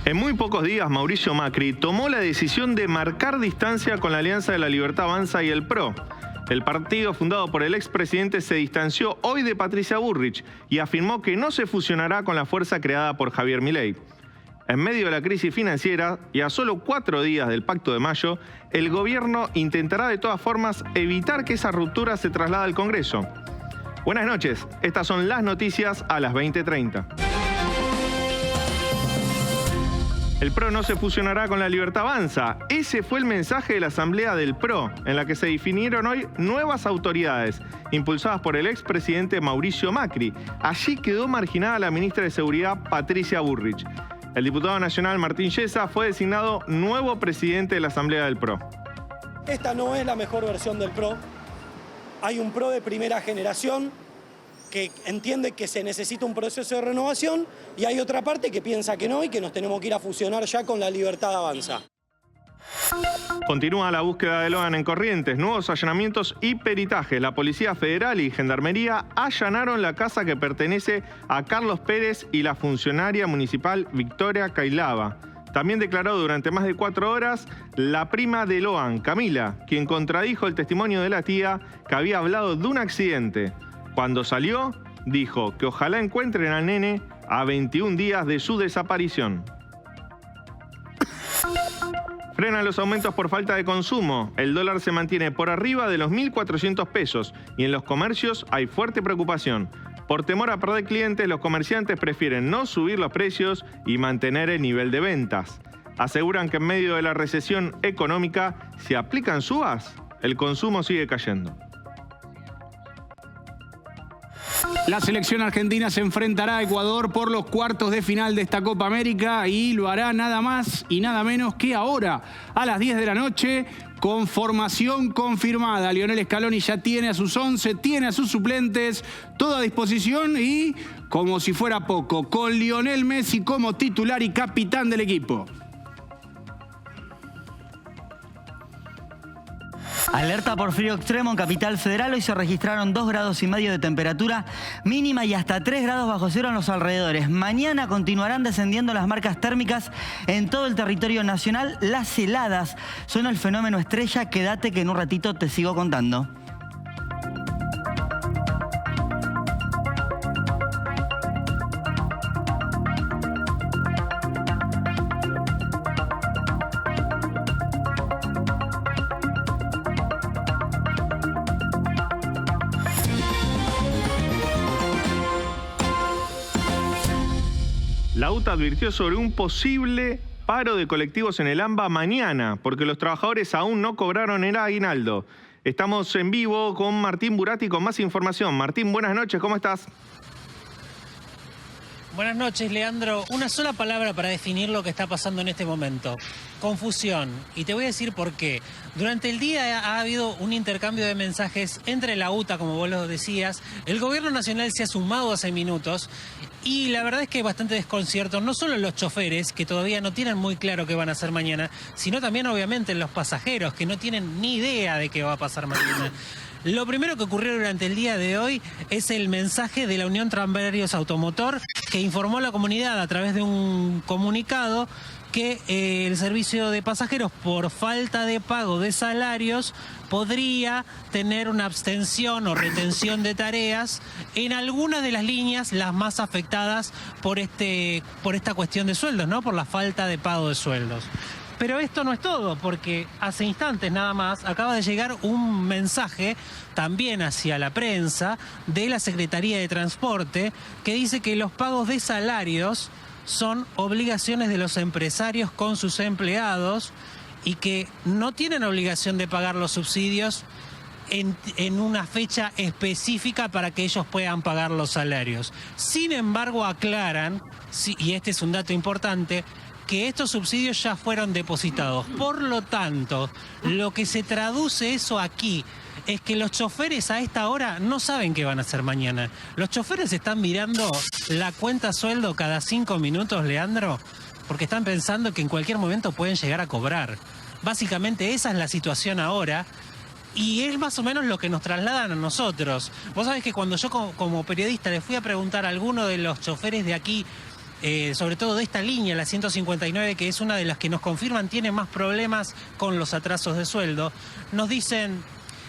En muy pocos días, Mauricio Macri tomó la decisión de marcar distancia con la Alianza de la Libertad Avanza y el PRO. El partido fundado por el expresidente se distanció hoy de Patricia Bullrich y afirmó que no se fusionará con la fuerza creada por Javier Milei. En medio de la crisis financiera y a solo 4 días del Pacto de Mayo, el gobierno intentará de todas formas evitar que esa ruptura se traslade al Congreso. Buenas noches, estas son las noticias a las 20:30. El PRO no se fusionará con la Libertad Avanza. Ese fue el mensaje de la Asamblea del PRO, en la que se definieron hoy nuevas autoridades, impulsadas por el expresidente Mauricio Macri. Allí quedó marginada la ministra de Seguridad, Patricia Bullrich. El diputado nacional Martín Yesa fue designado nuevo presidente de la Asamblea del PRO. Esta no es la mejor versión del PRO. Hay un PRO de primera generación que entiende que se necesita un proceso de renovación y hay otra parte que piensa que no y que nos tenemos que ir a fusionar ya con la Libertad Avanza. Continúa la búsqueda de Logan en Corrientes, nuevos allanamientos y peritajes. La Policía Federal y Gendarmería allanaron la casa que pertenece a Carlos Pérez y la funcionaria municipal Victoria Cailaba. También declaró durante más de 4 horas la prima de Logan, Camila, quien contradijo el testimonio de la tía que había hablado de un accidente. Cuando salió, dijo que ojalá encuentren al nene a 21 días de su desaparición. Frenan los aumentos por falta de consumo. El dólar se mantiene por arriba de los 1.400 pesos y en los comercios hay fuerte preocupación. Por temor a perder clientes, los comerciantes prefieren no subir los precios y mantener el nivel de ventas. Aseguran que en medio de la recesión económica, si aplican subas, el consumo sigue cayendo. La selección argentina se enfrentará a Ecuador por los cuartos de final de esta Copa América y lo hará nada más y nada menos que ahora, a las 10 de la noche, con formación confirmada. Lionel Scaloni ya tiene a sus 11, tiene a sus suplentes, todo a disposición y, como si fuera poco, con Lionel Messi como titular y capitán del equipo. Alerta por frío extremo en Capital Federal. Hoy se registraron 2,5 grados de temperatura mínima y hasta 3 grados bajo cero en los alrededores. Mañana continuarán descendiendo las marcas térmicas en todo el territorio nacional. Las heladas son el fenómeno estrella. Quédate que en un ratito te sigo contando. La UTA advirtió sobre un posible paro de colectivos en el AMBA mañana, porque los trabajadores aún no cobraron el aguinaldo. Estamos en vivo con Martín Buratti con más información. Martín, buenas noches, ¿cómo estás? Buenas noches, Leandro. Una sola palabra para definir lo que está pasando en este momento. Confusión. Y te voy a decir por qué. Durante el día ha habido un intercambio de mensajes entre la UTA, como vos lo decías. El gobierno nacional se ha sumado hace minutos. Y la verdad es que hay bastante desconcierto, no solo en los choferes, que todavía no tienen muy claro qué van a hacer mañana, sino también, obviamente, en los pasajeros, que no tienen ni idea de qué va a pasar mañana. Lo primero que ocurrió durante el día de hoy es el mensaje de la Unión Tranviarios Automotor, que informó a la comunidad a través de un comunicado que el servicio de pasajeros, por falta de pago de salarios, podría tener una abstención o retención de tareas en algunas de las líneas, las más afectadas por esta cuestión de sueldos, ¿no? Por la falta de pago de sueldos. Pero esto no es todo, porque hace instantes nada más acaba de llegar un mensaje también hacia la prensa de la Secretaría de Transporte que dice que los pagos de salarios son obligaciones de los empresarios con sus empleados y que no tienen obligación de pagar los subsidios en una fecha específica para que ellos puedan pagar los salarios. Sin embargo, aclaran, y este es un dato importante, que estos subsidios ya fueron depositados. Por lo tanto, lo que se traduce eso aquí es que los choferes a esta hora no saben qué van a hacer mañana. Los choferes están mirando la cuenta sueldo cada 5 minutos, Leandro, porque están pensando que en cualquier momento pueden llegar a cobrar. Básicamente esa es la situación ahora. Y es más o menos lo que nos trasladan a nosotros. Vos sabés que cuando yo como periodista le fui a preguntar a alguno de los choferes de aquí, sobre todo de esta línea, la 159, que es una de las que nos confirman tiene más problemas con los atrasos de sueldo, nos dicen,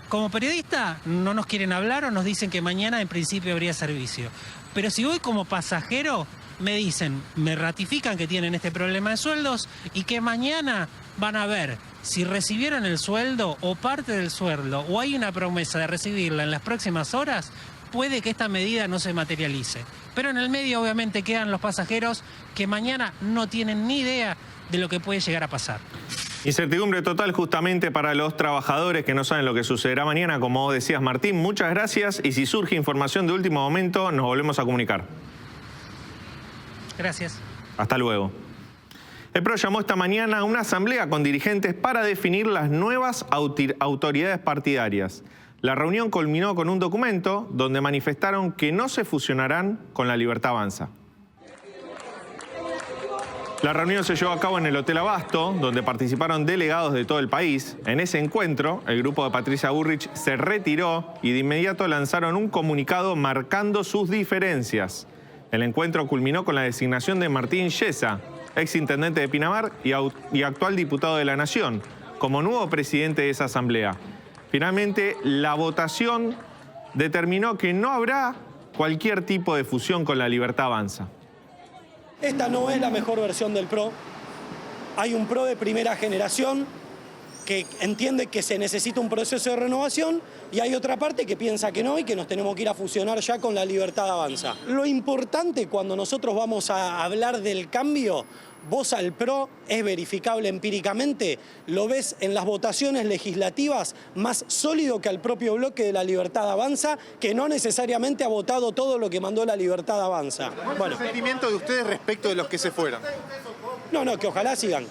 como periodista no nos quieren hablar o nos dicen que mañana en principio habría servicio. Pero si voy como pasajero, me dicen, me ratifican que tienen este problema de sueldos y que mañana van a ver si recibieron el sueldo o parte del sueldo o hay una promesa de recibirla en las próximas horas, puede que esta medida no se materialice. Pero en el medio obviamente quedan los pasajeros que mañana no tienen ni idea de lo que puede llegar a pasar. Incertidumbre total justamente para los trabajadores que no saben lo que sucederá mañana, como decías, Martín. Muchas gracias y si surge información de último momento nos volvemos a comunicar. Gracias. Hasta luego. El PRO llamó esta mañana a una asamblea con dirigentes para definir las nuevas autoridades partidarias. La reunión culminó con un documento donde manifestaron que no se fusionarán con La Libertad Avanza. La reunión se llevó a cabo en el Hotel Abasto, donde participaron delegados de todo el país. En ese encuentro, el grupo de Patricia Bullrich se retiró y de inmediato lanzaron un comunicado marcando sus diferencias. El encuentro culminó con la designación de Martín Yesa, exintendente de Pinamar y actual diputado de la Nación, como nuevo presidente de esa asamblea. Finalmente, la votación determinó que no habrá cualquier tipo de fusión con La Libertad Avanza. Esta no es la mejor versión del PRO. Hay un PRO de primera generación que entiende que se necesita un proceso de renovación y hay otra parte que piensa que no y que nos tenemos que ir a fusionar ya con La Libertad Avanza. Lo importante cuando nosotros vamos a hablar del cambio, vos al PRO es verificable empíricamente, lo ves en las votaciones legislativas más sólido que al propio bloque de La Libertad Avanza, que no necesariamente ha votado todo lo que mandó La Libertad Avanza. ¿Cuál es el sentimiento de ustedes respecto de los que se fueron? No, que ojalá sigan,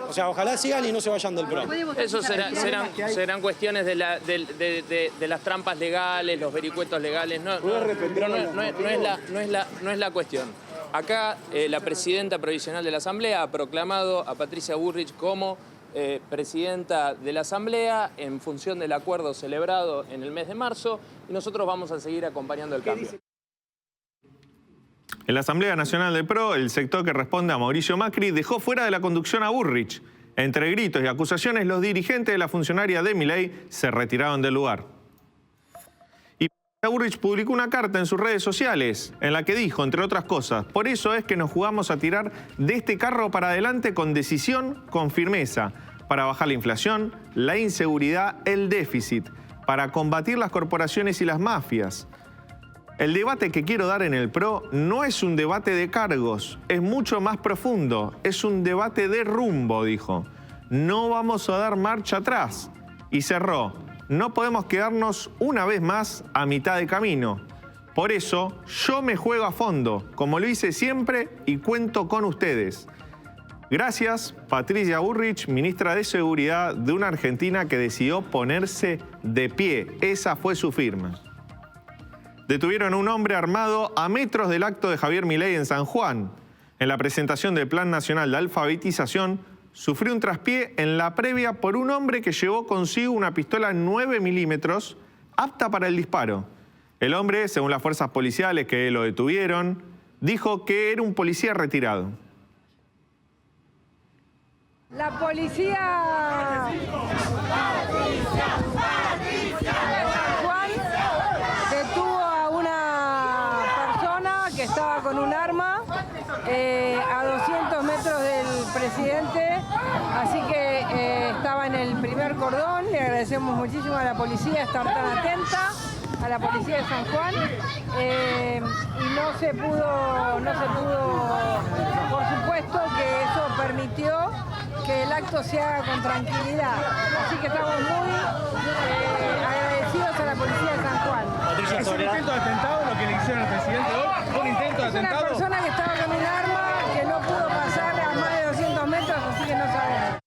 O sea, ojalá sigan y no se vayan del PRO. Eso serán cuestiones de las trampas legales, los vericuetos legales, pero no es la cuestión. Acá la presidenta provisional de la Asamblea ha proclamado a Patricia Bullrich como presidenta de la Asamblea en función del acuerdo celebrado en el mes de marzo y nosotros vamos a seguir acompañando el cambio. En la Asamblea Nacional del PRO, el sector que responde a Mauricio Macri dejó fuera de la conducción a Bullrich. Entre gritos y acusaciones, los dirigentes de la funcionaria de Milei se retiraron del lugar. Y Bullrich publicó una carta en sus redes sociales en la que dijo, entre otras cosas, por eso es que nos jugamos a tirar de este carro para adelante con decisión, con firmeza, para bajar la inflación, la inseguridad, el déficit, para combatir las corporaciones y las mafias. El debate que quiero dar en el PRO no es un debate de cargos, es mucho más profundo, es un debate de rumbo, dijo. No vamos a dar marcha atrás. Y cerró, no podemos quedarnos una vez más a mitad de camino. Por eso, yo me juego a fondo, como lo hice siempre y cuento con ustedes. Gracias, Patricia Bullrich, ministra de Seguridad de una Argentina que decidió ponerse de pie. Esa fue su firma. Detuvieron a un hombre armado a metros del acto de Javier Milei en San Juan. En la presentación del Plan Nacional de Alfabetización, sufrió un traspié en la previa por un hombre que llevó consigo una pistola 9 milímetros apta para el disparo. El hombre, según las fuerzas policiales que lo detuvieron, dijo que era un policía retirado. La policía... Juan detuvo a una persona que estaba con un arma a 200 metros del presidente, así que estaba en el primer cordón. Le agradecemos muchísimo a la policía estar tan atenta, a la policía de San Juan, y no se pudo, por supuesto que eso permitió que el acto se haga con tranquilidad. Así que estamos muy agradecidos a la policía de San Juan. ¿Es un intento de atentado lo que le hicieron al presidente hoy? ¿Fue un intento de atentado? Es una persona que estaba con un arma que no pudo pasar a más de 200 metros, así que no sabemos.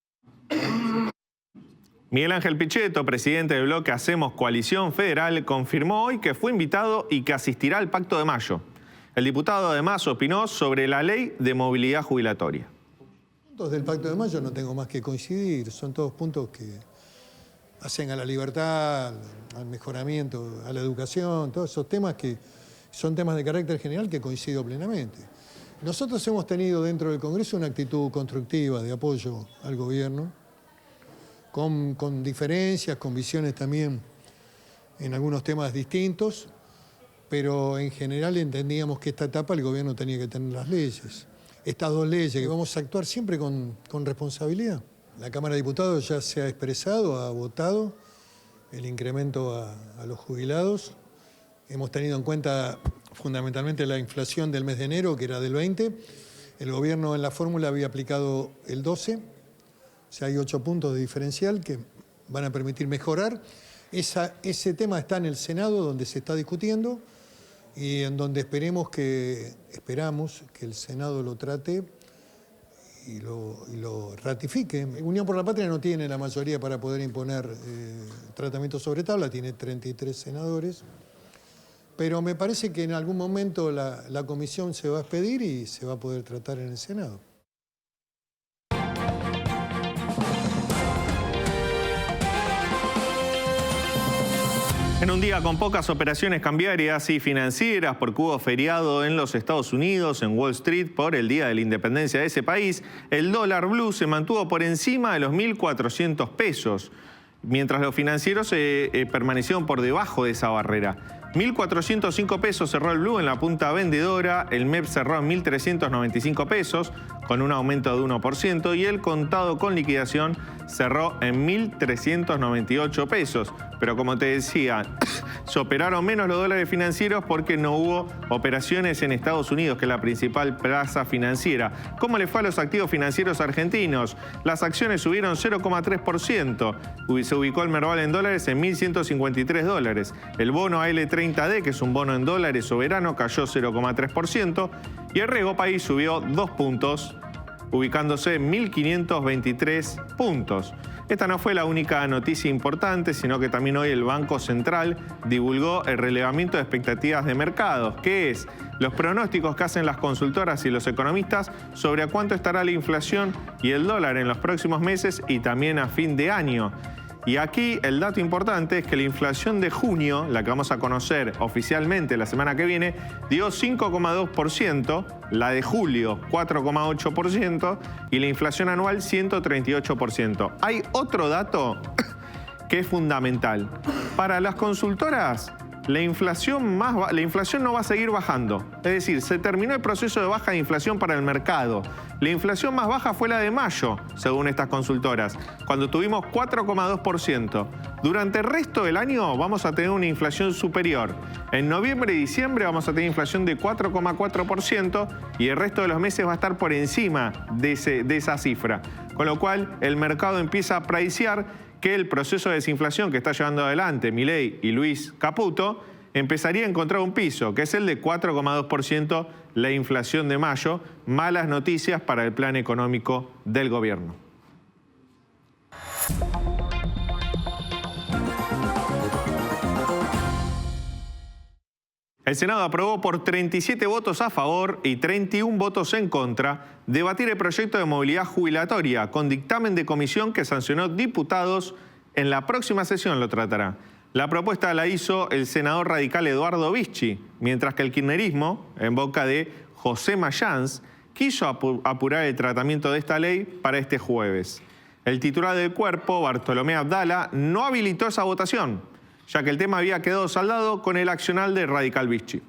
Miguel Ángel Pichetto, presidente del bloque Hacemos Coalición Federal, confirmó hoy que fue invitado y que asistirá al Pacto de Mayo. El diputado además opinó sobre la ley de movilidad jubilatoria. Puntos del Pacto de Mayo no tengo más que coincidir, son todos puntos que hacen a la libertad, al mejoramiento, a la educación, todos esos temas que son temas de carácter general que coincido plenamente. Nosotros hemos tenido dentro del Congreso una actitud constructiva de apoyo al gobierno, con diferencias, con visiones también en algunos temas distintos, pero en general entendíamos que esta etapa el gobierno tenía que tener las leyes. Estas dos leyes, que vamos a actuar siempre con responsabilidad. La Cámara de Diputados ya se ha expresado, ha votado el incremento a los jubilados. Hemos tenido en cuenta fundamentalmente la inflación del mes de enero, que era del 20. El gobierno en la fórmula había aplicado el 12. O sea, hay 8 puntos de diferencial que van a permitir mejorar. Ese tema está en el Senado, donde se está discutiendo y en donde esperamos que el Senado lo trate y lo ratifique. Unión por la Patria no tiene la mayoría para poder imponer tratamiento sobre tabla, tiene 33 senadores, pero me parece que en algún momento la comisión se va a expedir y se va a poder tratar en el Senado. En un día con pocas operaciones cambiarias y financieras porque hubo feriado en los Estados Unidos, en Wall Street, por el Día de la Independencia de ese país, el dólar blue se mantuvo por encima de los 1.400 pesos, mientras los financieros permanecieron por debajo de esa barrera. 1.405 pesos cerró el blue en la punta vendedora, el MEP cerró en 1.395 pesos, con un aumento de 1%, y el contado con liquidación cerró en 1.398 pesos. Pero como te decía, se operaron menos los dólares financieros porque no hubo operaciones en Estados Unidos, que es la principal plaza financiera. ¿Cómo le fue a los activos financieros argentinos? Las acciones subieron 0,3%. Se ubicó el Merval en dólares en 1.153 dólares. El bono AL30D, que es un bono en dólares soberano, cayó 0,3%. Y el Riesgo País subió 2 puntos, ubicándose en 1.523 puntos. Esta no fue la única noticia importante, sino que también hoy el Banco Central divulgó el relevamiento de expectativas de mercados, que es los pronósticos que hacen las consultoras y los economistas sobre a cuánto estará la inflación y el dólar en los próximos meses y también a fin de año. Y aquí el dato importante es que la inflación de junio, la que vamos a conocer oficialmente la semana que viene, dio 5,2%, la de julio 4,8% y la inflación anual 138%. Hay otro dato que es fundamental. Para las consultoras, la inflación no va a seguir bajando. Es decir, se terminó el proceso de baja de inflación para el mercado. La inflación más baja fue la de mayo, según estas consultoras, cuando tuvimos 4,2%. Durante el resto del año vamos a tener una inflación superior. En noviembre y diciembre vamos a tener inflación de 4,4% y el resto de los meses va a estar por encima de esa cifra. Con lo cual, el mercado empieza a pricear que el proceso de desinflación que está llevando adelante Milei y Luis Caputo empezaría a encontrar un piso, que es el de 4,2%, la inflación de mayo. Malas noticias para el plan económico del gobierno. El Senado aprobó por 37 votos a favor y 31 votos en contra debatir el proyecto de movilidad jubilatoria con dictamen de comisión que sancionó diputados. En la próxima sesión lo tratará. La propuesta la hizo el senador radical Eduardo Vicchi, mientras que el kirchnerismo, en boca de José Mayans, quiso apurar el tratamiento de esta ley para este jueves. El titular del cuerpo, Bartolomé Abdala, no habilitó esa votación, ya que el tema había quedado saldado con el accional del radical Vicchi.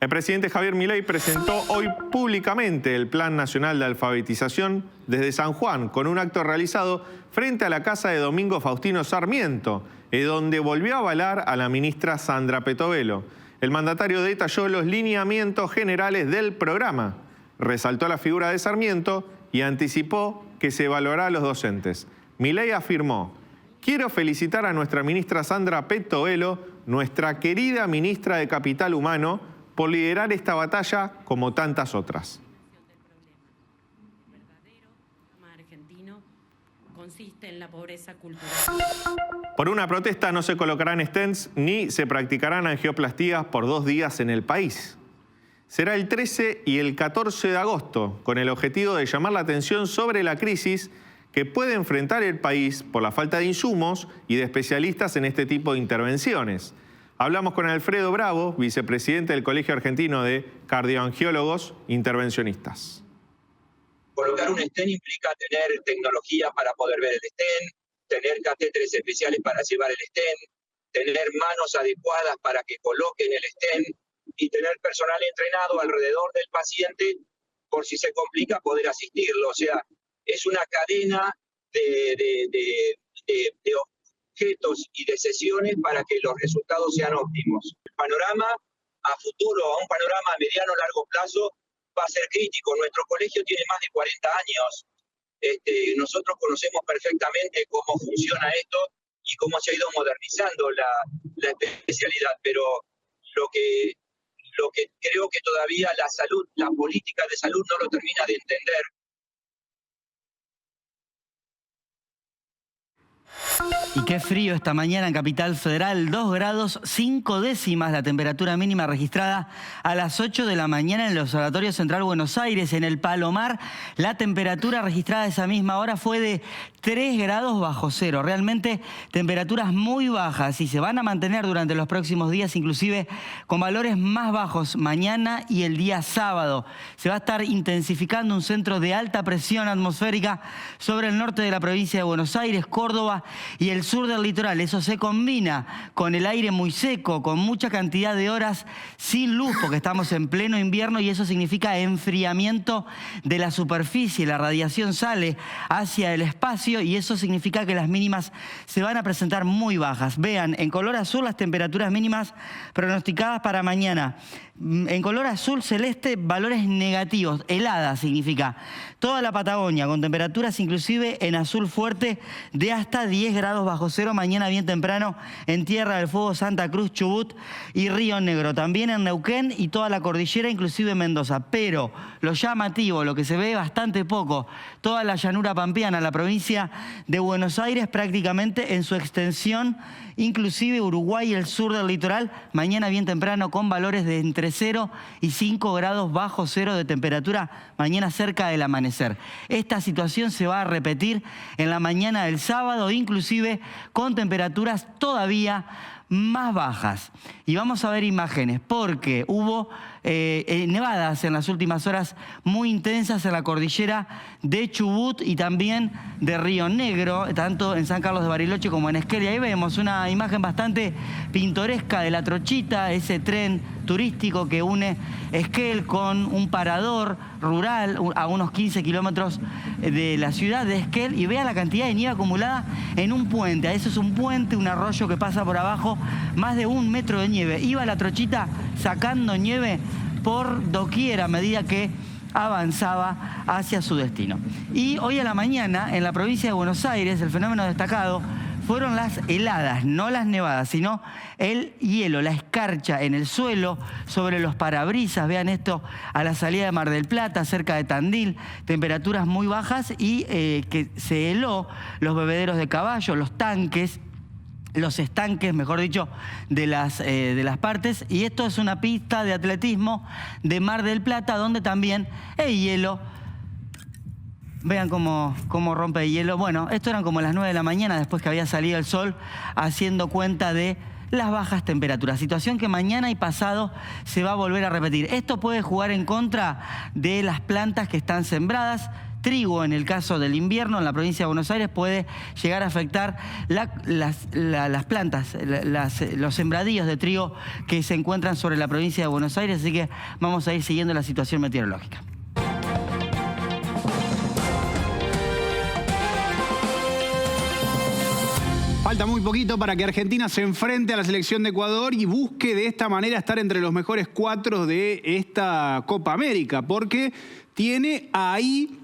El presidente Javier Milei presentó hoy públicamente el Plan Nacional de Alfabetización desde San Juan, con un acto realizado frente a la casa de Domingo Faustino Sarmiento, donde volvió a avalar a la ministra Sandra Petovelo. El mandatario detalló los lineamientos generales del programa, resaltó la figura de Sarmiento y anticipó que se evaluará a los docentes. Milei afirmó: quiero felicitar a nuestra ministra Sandra Petovelo, nuestra querida ministra de Capital Humano, por liderar esta batalla como tantas otras. Argentino combaten la pobreza cultural. Por una protesta no se colocarán stents ni se practicarán angioplastías por 2 días en el país. Será el 13 y el 14 de agosto, con el objetivo de llamar la atención sobre la crisis que puede enfrentar el país por la falta de insumos y de especialistas en este tipo de intervenciones. Hablamos con Alfredo Bravo, vicepresidente del Colegio Argentino de Cardioangiólogos Intervencionistas. Colocar un stent implica tener tecnología para poder ver el stent, tener catéteres especiales para llevar el stent, tener manos adecuadas para que coloquen el stent y tener personal entrenado alrededor del paciente por si se complica poder asistirlo. O sea, es una cadena de objetos y de sesiones para que los resultados sean óptimos. El panorama a futuro, a un panorama a mediano o largo plazo, va a ser crítico. Nuestro colegio tiene más de 40 años. Nosotros conocemos perfectamente cómo funciona esto y cómo se ha ido modernizando la especialidad, pero lo que creo que todavía la política de salud no lo termina de entender. Y qué frío esta mañana en Capital Federal, 2 grados 5 décimas la temperatura mínima registrada a las 8 de la mañana en el Observatorio Central Buenos Aires. En el Palomar, la temperatura registrada a esa misma hora fue de 3 grados bajo cero. Realmente temperaturas muy bajas y se van a mantener durante los próximos días, inclusive con valores más bajos mañana y el día sábado. Se va a estar intensificando un centro de alta presión atmosférica sobre el norte de la provincia de Buenos Aires, Córdoba y el sur del litoral. Eso se combina con el aire muy seco, con mucha cantidad de horas sin luz, porque estamos en pleno invierno y eso significa enfriamiento de la superficie. La radiación sale hacia el espacio y eso significa que las mínimas se van a presentar muy bajas. Vean, en color azul las temperaturas mínimas pronosticadas para mañana. En color azul celeste, valores negativos, helada significa. Toda la Patagonia con temperaturas inclusive en azul fuerte de hasta 10 grados bajo cero mañana bien temprano en Tierra del Fuego, Santa Cruz, Chubut y Río Negro. También en Neuquén y toda la cordillera, inclusive Mendoza. Pero lo llamativo, lo que se ve bastante poco, toda la llanura pampeana, la provincia de Buenos Aires prácticamente en su extensión, inclusive Uruguay y el sur del litoral, mañana bien temprano con valores de entre 0 y 5 grados bajo cero de temperatura, mañana cerca del amanecer. Esta situación se va a repetir en la mañana del sábado, inclusive con temperaturas todavía más bajas. Y vamos a ver imágenes porque hubo nevadas en las últimas horas muy intensas en la cordillera de Chubut y también de Río Negro, tanto en San Carlos de Bariloche como en Esquel. Y ahí vemos una imagen bastante pintoresca de la Trochita, ese tren turístico que une Esquel con un parador rural a unos 15 kilómetros de la ciudad de Esquel, y vea la cantidad de nieve acumulada en un puente. Eso es un puente, un arroyo que pasa por abajo, más de 1 metro de nieve. Iba la Trochita sacando nieve por doquier a medida que avanzaba hacia su destino. Y hoy a la mañana, en la provincia de Buenos Aires, el fenómeno destacado fueron las heladas, no las nevadas, sino el hielo, la escarcha en el suelo, sobre los parabrisas. Vean esto a la salida de Mar del Plata, cerca de Tandil, temperaturas muy bajas y que se heló los bebederos de caballo, los tanques, los estanques, mejor dicho, de las partes. Y esto es una pista de atletismo de Mar del Plata, donde también el hielo, vean cómo rompe el hielo. Bueno, esto eran como las 9 de la mañana, después que había salido el sol, haciendo cuenta de las bajas temperaturas. Situación que mañana y pasado se va a volver a repetir. Esto puede jugar en contra de las plantas que están sembradas. Trigo, en el caso del invierno, en la provincia de Buenos Aires, puede llegar a afectar las plantas, los sembradíos de trigo que se encuentran sobre la provincia de Buenos Aires. Así que vamos a ir siguiendo la situación meteorológica. Falta muy poquito para que Argentina se enfrente a la selección de Ecuador y busque de esta manera estar entre los mejores 4 de esta Copa América, porque tiene ahí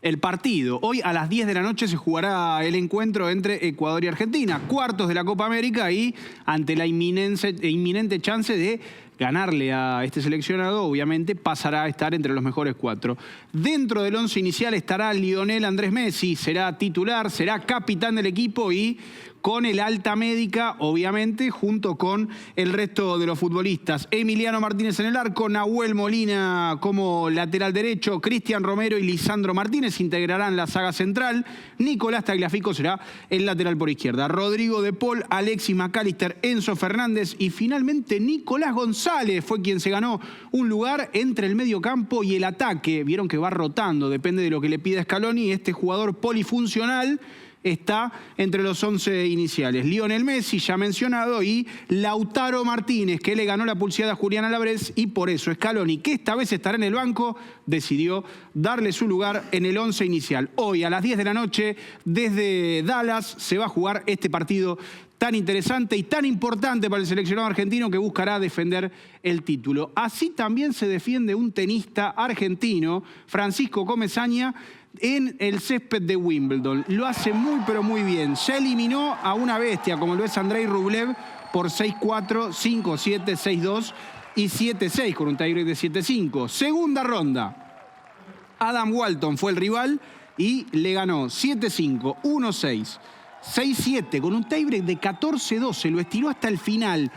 el partido. Hoy a las 10 de la noche se jugará el encuentro entre Ecuador y Argentina, cuartos de la Copa América, y ante la inminente chance de ganarle a este seleccionado, obviamente pasará a estar entre los mejores 4. Dentro del 11 inicial estará Lionel Andrés Messi, será titular, será capitán del equipo y con el alta médica, obviamente, junto con el resto de los futbolistas. Emiliano Martínez en el arco, Nahuel Molina como lateral derecho, Cristian Romero y Lisandro Martínez integrarán la saga central, Nicolás Tagliafico será el lateral por izquierda, Rodrigo de Paul, Alexis McAllister, Enzo Fernández y finalmente Nicolás González fue quien se ganó un lugar entre el mediocampo y el ataque. Vieron que va rotando, depende de lo que le pida Scaloni, este jugador polifuncional está entre los 11 iniciales. Lionel Messi, ya mencionado, y Lautaro Martínez, que le ganó la pulseada a Julián Álvarez, y por eso Scaloni, que esta vez estará en el banco, decidió darle su lugar en el 11 inicial. Hoy a las 10 de la noche, desde Dallas, se va a jugar este partido tan interesante y tan importante para el seleccionado argentino que buscará defender el título. Así también se defiende un tenista argentino, Francisco Comesaña, en el césped de Wimbledon. Lo hace muy pero muy bien. Se eliminó a una bestia como lo es Andrei Rublev por 6-4, 5-7, 6-2 y 7-6 con un tiebreak de 7-5. Segunda ronda. Adam Walton fue el rival y le ganó 7-5, 1-6, 6-7 con un tiebreak de 14-12. Lo estiró hasta el final.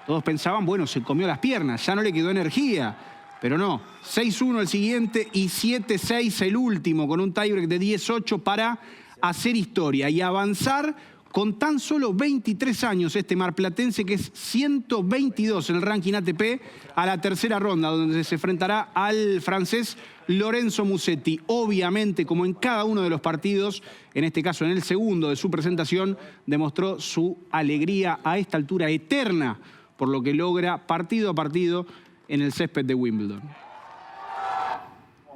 Todos pensaban, bueno, se comió las piernas, ya no le quedó energía. Pero no, 6-1 el siguiente y 7-6 el último, con un tiebreak de 18 para hacer historia y avanzar con tan solo 23 años este marplatense, que es 122 en el ranking ATP, a la tercera ronda, donde se enfrentará al francés Lorenzo Musetti. Obviamente, como en cada uno de los partidos, en este caso en el segundo de su presentación, demostró su alegría a esta altura eterna por lo que logra partido a partido en el césped de Wimbledon.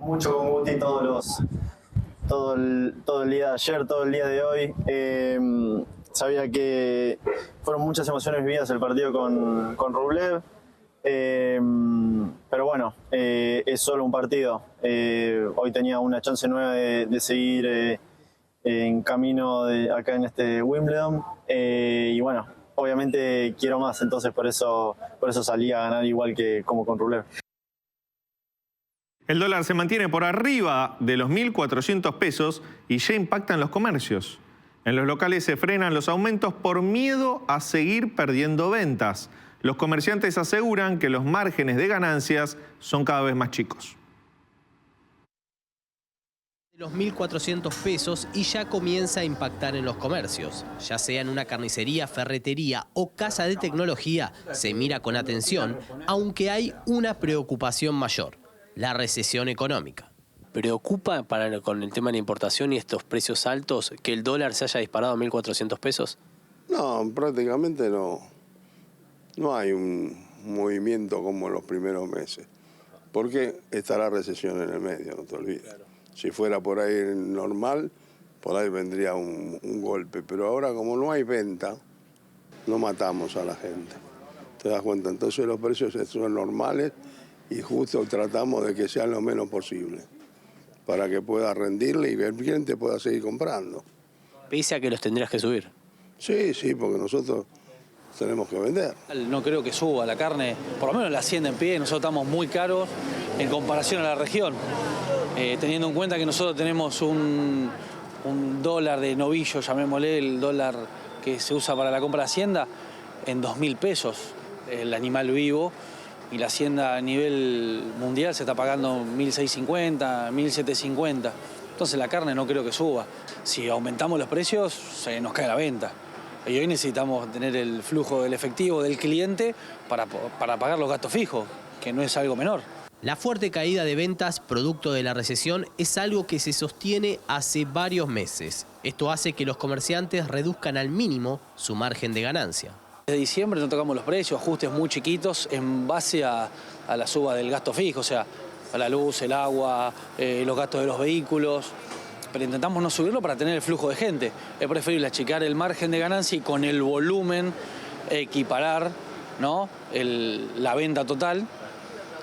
Mucho con Guti todo el día de ayer, todo el día de hoy. Sabía que fueron muchas emociones vividas el partido con Rublev, pero bueno, es solo un partido. Hoy tenía una chance nueva de seguir en camino acá en este Wimbledon, y bueno, obviamente quiero más, entonces por eso salí a ganar igual que como con Rublev. El dólar se mantiene por arriba de los 1.400 pesos y ya impactan los comercios. En los locales se frenan los aumentos por miedo a seguir perdiendo ventas. Los comerciantes aseguran que los márgenes de ganancias son cada vez más chicos. Los 1.400 pesos y ya comienza a impactar en los comercios. Ya sea en una carnicería, ferretería o casa de tecnología, se mira con atención, aunque hay una preocupación mayor: la recesión económica. ¿Preocupa con el tema de la importación y estos precios altos que el dólar se haya disparado a 1.400 pesos? No, prácticamente no. No hay un movimiento como en los primeros meses. Porque está la recesión en el medio, no te olvides. Claro. Si fuera por ahí normal, por ahí vendría un golpe. Pero ahora, como no hay venta, no matamos a la gente. ¿Te das cuenta? Entonces los precios son normales y justo tratamos de que sean lo menos posible, para que pueda rendirle y el cliente pueda seguir comprando. Pese a que los tendrías que subir. Sí, porque nosotros tenemos que vender. No creo que suba la carne, por lo menos la hacienda en pie. Nosotros estamos muy caros en comparación a la región. Teniendo en cuenta que nosotros tenemos un dólar de novillo, llamémosle, el dólar que se usa para la compra de hacienda, en 2.000 pesos el animal vivo, y la hacienda a nivel mundial se está pagando 1.650, 1.750. Entonces la carne no creo que suba. Si aumentamos los precios, se nos cae la venta. Y hoy necesitamos tener el flujo del efectivo del cliente para pagar los gastos fijos, que no es algo menor. La fuerte caída de ventas producto de la recesión es algo que se sostiene hace varios meses. Esto hace que los comerciantes reduzcan al mínimo su margen de ganancia. Desde diciembre no tocamos los precios, ajustes muy chiquitos en base a la suba del gasto fijo, o sea, a la luz, el agua, los gastos de los vehículos. Pero intentamos no subirlo para tener el flujo de gente. Es preferible achicar el margen de ganancia y con el volumen equiparar, ¿no?, la venta total,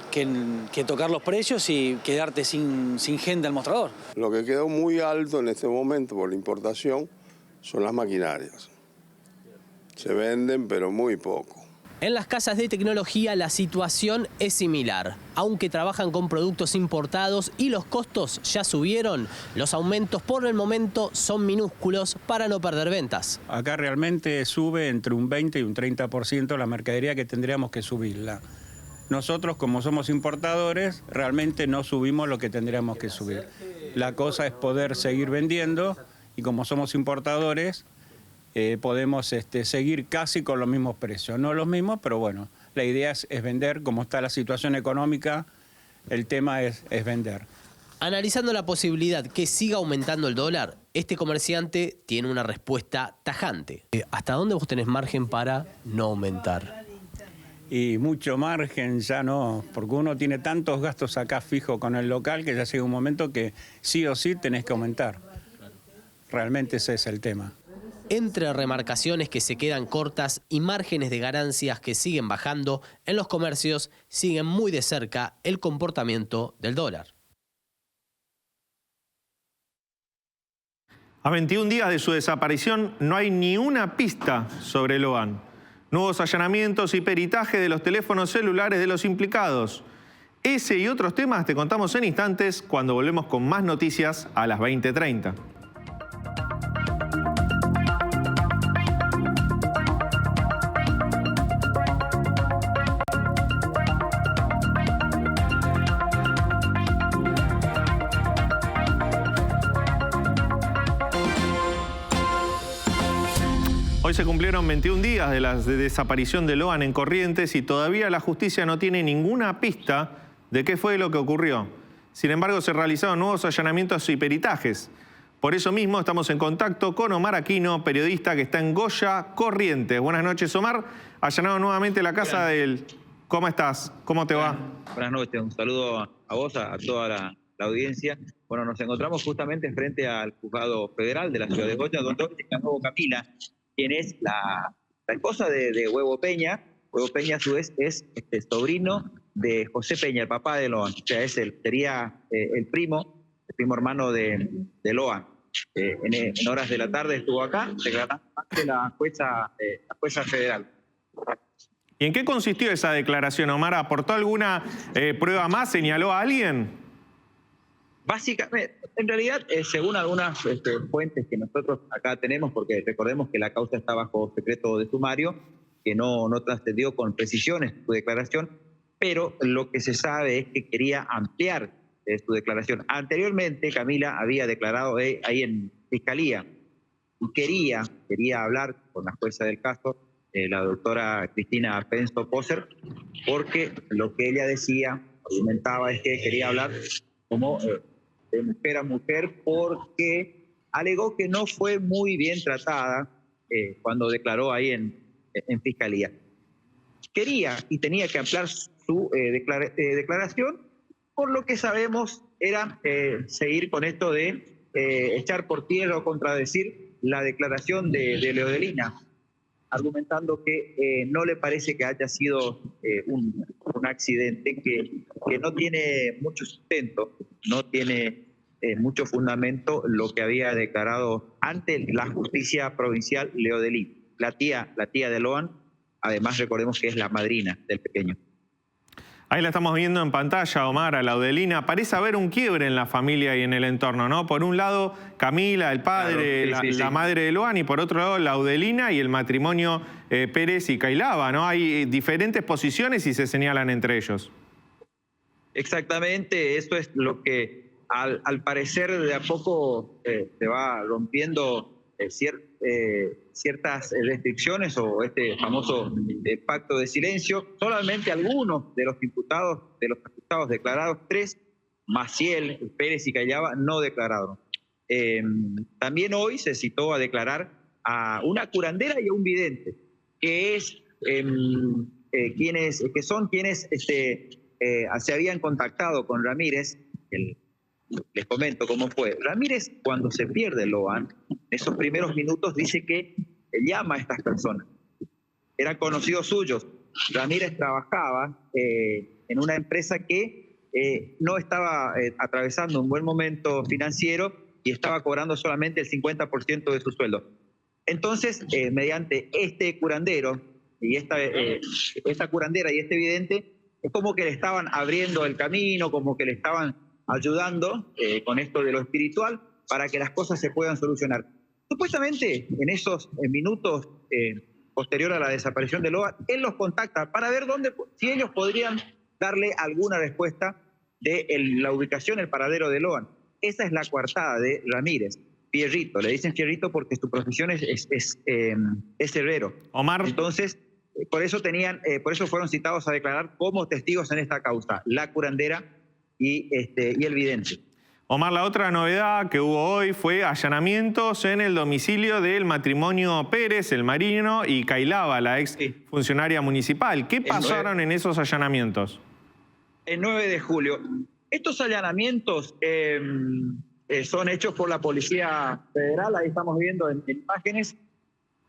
que tocar los precios y quedarte sin gente al mostrador. Lo que quedó muy alto en este momento por la importación son las maquinarias. Se venden, pero muy poco. En las casas de tecnología la situación es similar. Aunque trabajan con productos importados y los costos ya subieron, los aumentos por el momento son minúsculos para no perder ventas. Acá realmente sube entre un 20 y un 30% la mercadería que tendríamos que subirla. Nosotros, como somos importadores, realmente no subimos lo que tendríamos que subir. La cosa es poder seguir vendiendo y como somos importadores, podemos seguir casi con los mismos precios. No los mismos, pero bueno, la idea es vender. Como está la situación económica, el tema es vender. Analizando la posibilidad que siga aumentando el dólar, este comerciante tiene una respuesta tajante. ¿Hasta dónde vos tenés margen para no aumentar? Y mucho margen ya no, porque uno tiene tantos gastos acá fijos con el local que ya llega un momento que sí o sí tenés que aumentar. Realmente ese es el tema. Entre remarcaciones que se quedan cortas y márgenes de ganancias que siguen bajando, en los comercios siguen muy de cerca el comportamiento del dólar. A 21 días de su desaparición no hay ni una pista sobre Loan. Nuevos allanamientos y peritaje de los teléfonos celulares de los implicados. Ese y otros temas te contamos en instantes cuando volvemos con más noticias a las 20:30. Hoy se cumplieron 21 días de la desaparición de Loan en Corrientes y todavía la justicia no tiene ninguna pista de qué fue lo que ocurrió. Sin embargo, se realizaron nuevos allanamientos y peritajes. Por eso mismo estamos en contacto con Omar Aquino, periodista que está en Goya, Corrientes. Buenas noches, Omar. Allanaron nuevamente la casa del... ¿Cómo estás? ¿Cómo te va? Buenas noches, un saludo a vos, a toda la audiencia. Bueno, nos encontramos justamente frente al juzgado federal de la ciudad de Goya, donde hoy se encargó Camila, quien es la esposa de Huevo Peña. Huevo Peña, a su vez, es sobrino de José Peña, el papá de Loan. O sea, sería el primo hermano de Loan. En horas de la tarde estuvo acá, declarando ante la jueza federal. ¿Y en qué consistió esa declaración, Omar? ¿Aportó alguna prueba más? ¿Señaló a alguien? Básicamente, en realidad, según algunas fuentes que nosotros acá tenemos, porque recordemos que la causa está bajo secreto de sumario, que no trascendió con precisiones su declaración, pero lo que se sabe es que quería ampliar su declaración. Anteriormente, Camila había declarado ahí en Fiscalía y quería hablar con la jueza del caso, la doctora Cristina Penso Poser, porque lo que ella decía, argumentaba, es que quería hablar como... de mujer a mujer, porque alegó que no fue muy bien tratada cuando declaró ahí en Fiscalía. Quería y tenía que ampliar su declaración, por lo que sabemos era seguir con esto de echar por tierra o contradecir la declaración de Leodelina, argumentando que no le parece que haya sido un accidente, que no tiene mucho sustento, no tiene mucho fundamento lo que había declarado ante la justicia provincial Leodelina, la tía de Loan. Además, recordemos que es la madrina del pequeño. Ahí la estamos viendo en pantalla, Omar, a Leodelina. Parece haber un quiebre en la familia y en el entorno, ¿no? Por un lado, Camila, el padre, claro, sí. La madre de Loan, y por otro lado, Leodelina y el matrimonio Pérez y Cailaba, ¿no? Hay diferentes posiciones y se señalan entre ellos. Exactamente, eso es lo que al parecer de a poco se va rompiendo ciertas restricciones o este famoso pacto de silencio. Solamente algunos de los imputados, de los acusados declarados, 3, Maciel, Pérez y Cailaba, no declararon. También hoy se citó a declarar a una curandera y a un vidente, que son quienes se habían contactado con Ramírez. Les comento cómo fue. Ramírez, cuando se pierde Loan, en esos primeros minutos dice que llama a estas personas. Eran conocidos suyos. Ramírez trabajaba en una empresa que no estaba atravesando un buen momento financiero y estaba cobrando solamente el 50% de su sueldo. Entonces, mediante este curandero, y esta curandera y este vidente, es como que le estaban abriendo el camino, como que le estaban ayudando con esto de lo espiritual para que las cosas se puedan solucionar. Supuestamente, en esos minutos posterior a la desaparición de Loan, él los contacta para ver si ellos podrían darle alguna respuesta de la ubicación, el paradero de Loan. Esa es la coartada de Ramírez. Fierrito, le dicen Fierrito porque su profesión es herrero. Omar. Entonces, por eso fueron citados a declarar como testigos en esta causa, la curandera y el vidente. Omar, la otra novedad que hubo hoy fue allanamientos en el domicilio del matrimonio Pérez, el marino, y Cailaba, la ex funcionaria municipal. ¿Qué pasaron en esos allanamientos? El 9 de julio. Estos allanamientos son hechos por la Policía Federal, ahí estamos viendo en imágenes,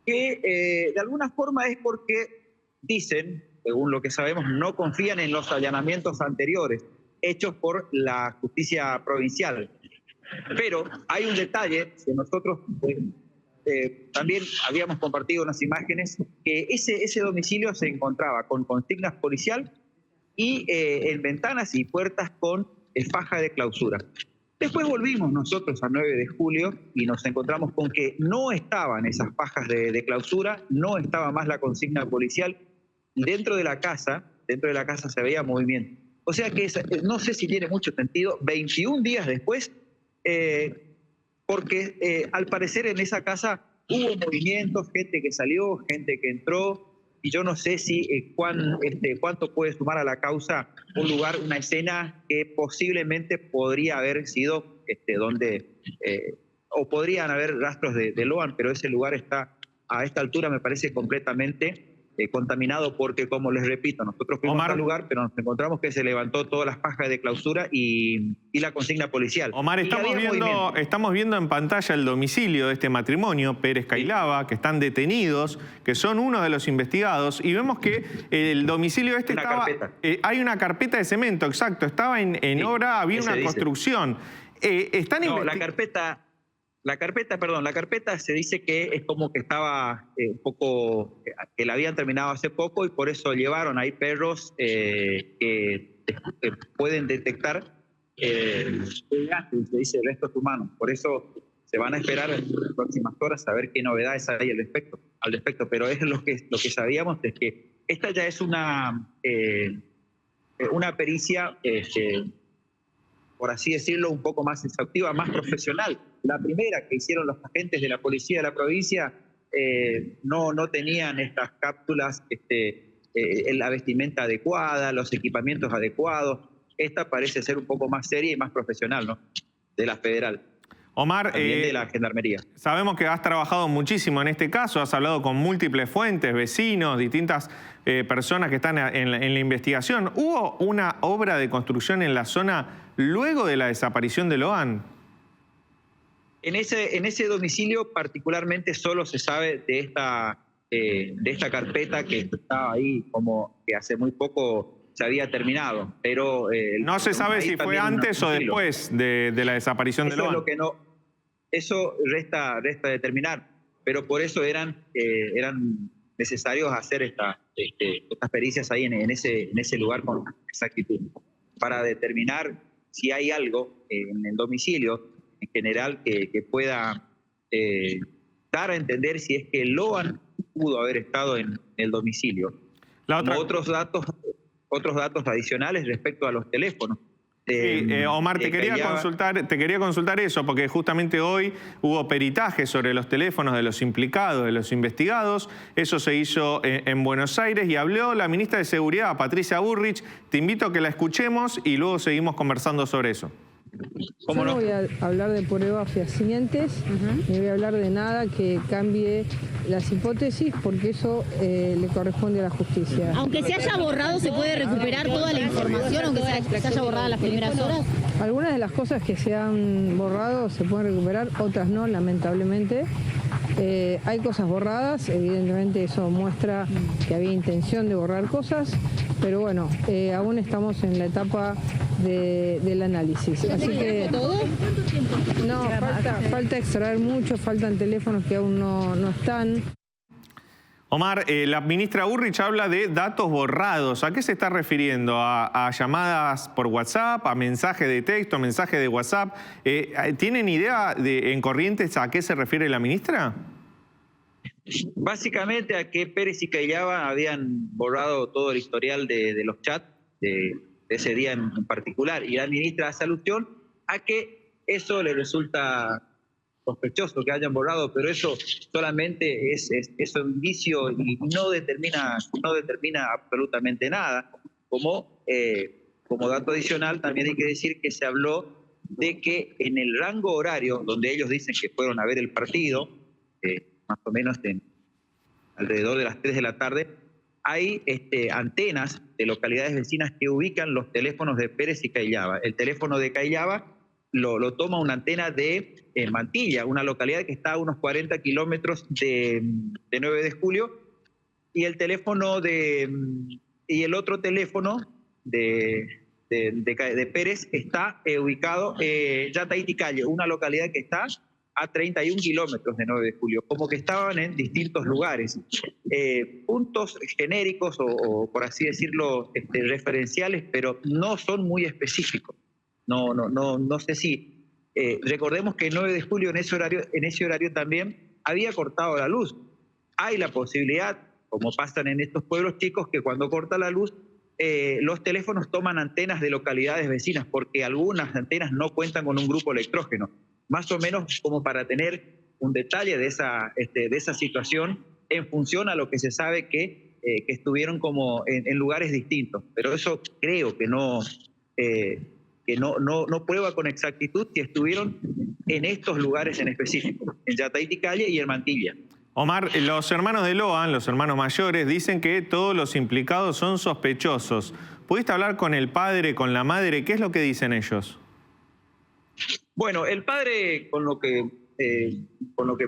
que de alguna forma es porque dicen, según lo que sabemos, no confían en los allanamientos anteriores hechos por la justicia provincial. Pero hay un detalle que nosotros también habíamos compartido unas imágenes, que ese domicilio se encontraba con consignas policial y en ventanas y puertas con faja de clausura. Después volvimos nosotros a 9 de julio y nos encontramos con que no estaban esas fajas de clausura, no estaba más la consigna policial, y dentro de la casa se veía movimiento. O sea que no sé si tiene mucho sentido, 21 días después, porque al parecer en esa casa hubo movimientos, gente que salió, gente que entró, y yo no sé si cuánto puede sumar a la causa un lugar, una escena que posiblemente podría haber sido o podrían haber rastros de Loan, pero ese lugar está a esta altura, me parece, completamente contaminado, porque, como les repito, nosotros fuimos al lugar, pero nos encontramos que se levantó todas las fajas de clausura y la consigna policial. Omar, estamos viendo en pantalla el domicilio de este matrimonio, Pérez Cailaba, que están detenidos, que son uno de los investigados, y vemos que el domicilio hay una carpeta de cemento, exacto, estaba en obra, había una construcción. La carpeta se dice que es como que estaba un poco, que la habían terminado hace poco, y por eso llevaron ahí perros que pueden detectar se dice restos humanos. Por eso se van a esperar en las próximas horas a ver qué novedades hay al respecto. Pero es lo que sabíamos, es que esta ya es una pericia, por así decirlo, un poco más exhaustiva, más profesional. La primera que hicieron los agentes de la policía de la provincia no tenían estas cápsulas, la vestimenta adecuada, los equipamientos adecuados. Esta parece ser un poco más seria y más profesional, ¿no? De la federal. Omar, también de la gendarmería. Sabemos que has trabajado muchísimo en este caso, has hablado con múltiples fuentes, vecinos, distintas personas que están en la investigación. ¿Hubo una obra de construcción en la zona luego de la desaparición de Loan? En ese domicilio particularmente solo se sabe de esta carpeta que estaba ahí, como que hace muy poco se había terminado. Pero no se sabe si fue antes o después de la desaparición de Loan. Eso resta determinar, pero por eso eran necesarios hacer estas pericias ahí en ese lugar con exactitud, para determinar si hay algo en el domicilio en general que pueda dar a entender si es que Loan pudo haber estado en el domicilio. Otros datos adicionales respecto a los teléfonos. Omar, te quería consultar eso, porque justamente hoy hubo peritaje sobre los teléfonos de los implicados, de los investigados. Eso se hizo en Buenos Aires y habló la ministra de Seguridad, Patricia Bullrich. Te invito a que la escuchemos y luego seguimos conversando sobre eso. Yo no voy a hablar de pruebas fehacientes, ni voy a hablar de nada que cambie las hipótesis, porque eso le corresponde a la justicia. Aunque se haya borrado, ¿se puede recuperar toda la información, aunque se haya borrado las primeras horas? Algunas de las cosas que se han borrado se pueden recuperar, otras no, lamentablemente. Hay cosas borradas, evidentemente eso muestra que había intención de borrar cosas, pero bueno, aún estamos en la etapa del análisis. Así que no, falta extraer mucho, faltan teléfonos que aún no están. Omar, la ministra Burrich habla de datos borrados. ¿A qué se está refiriendo? ¿A llamadas por WhatsApp, a mensajes de texto, mensajes de WhatsApp? ¿Tienen idea en Corrientes a qué se refiere la ministra? Básicamente a que Pérez y Cayaba habían borrado todo el historial de los chats de ese día en particular. Y la ministra hace alusión a que eso le resulta sospechoso que hayan borrado, pero eso solamente es un indicio y no determina absolutamente nada. Como dato adicional, también hay que decir que se habló de que en el rango horario donde ellos dicen que fueron a ver el partido, más o menos alrededor de las 3 de la tarde, hay antenas de localidades vecinas que ubican los teléfonos de Pérez y Cayaba. El teléfono de Cayaba lo toma una antena de Mantilla, una localidad que está a unos 40 kilómetros de 9 de julio, y el otro teléfono de Pérez está ubicado Yataiticalle, una localidad que está a 31 kilómetros de 9 de julio, como que estaban en distintos lugares. Puntos genéricos o por así decirlo, referenciales, pero no son muy específicos. No sé si... recordemos que el 9 de julio en ese horario también había cortado la luz. Hay la posibilidad, como pasan en estos pueblos chicos, que cuando corta la luz, los teléfonos toman antenas de localidades vecinas, porque algunas antenas no cuentan con un grupo electrógeno. Más o menos como para tener un detalle de esa situación en función a lo que se sabe que estuvieron como en lugares distintos. Pero eso creo que no prueba con exactitud si estuvieron en estos lugares en específico, en Yataiticalle y en Mantilla. Omar, los hermanos de Loan, los hermanos mayores, dicen que todos los implicados son sospechosos. ¿Pudiste hablar con el padre, con la madre? ¿Qué es lo que dicen ellos? Bueno, el padre, con lo que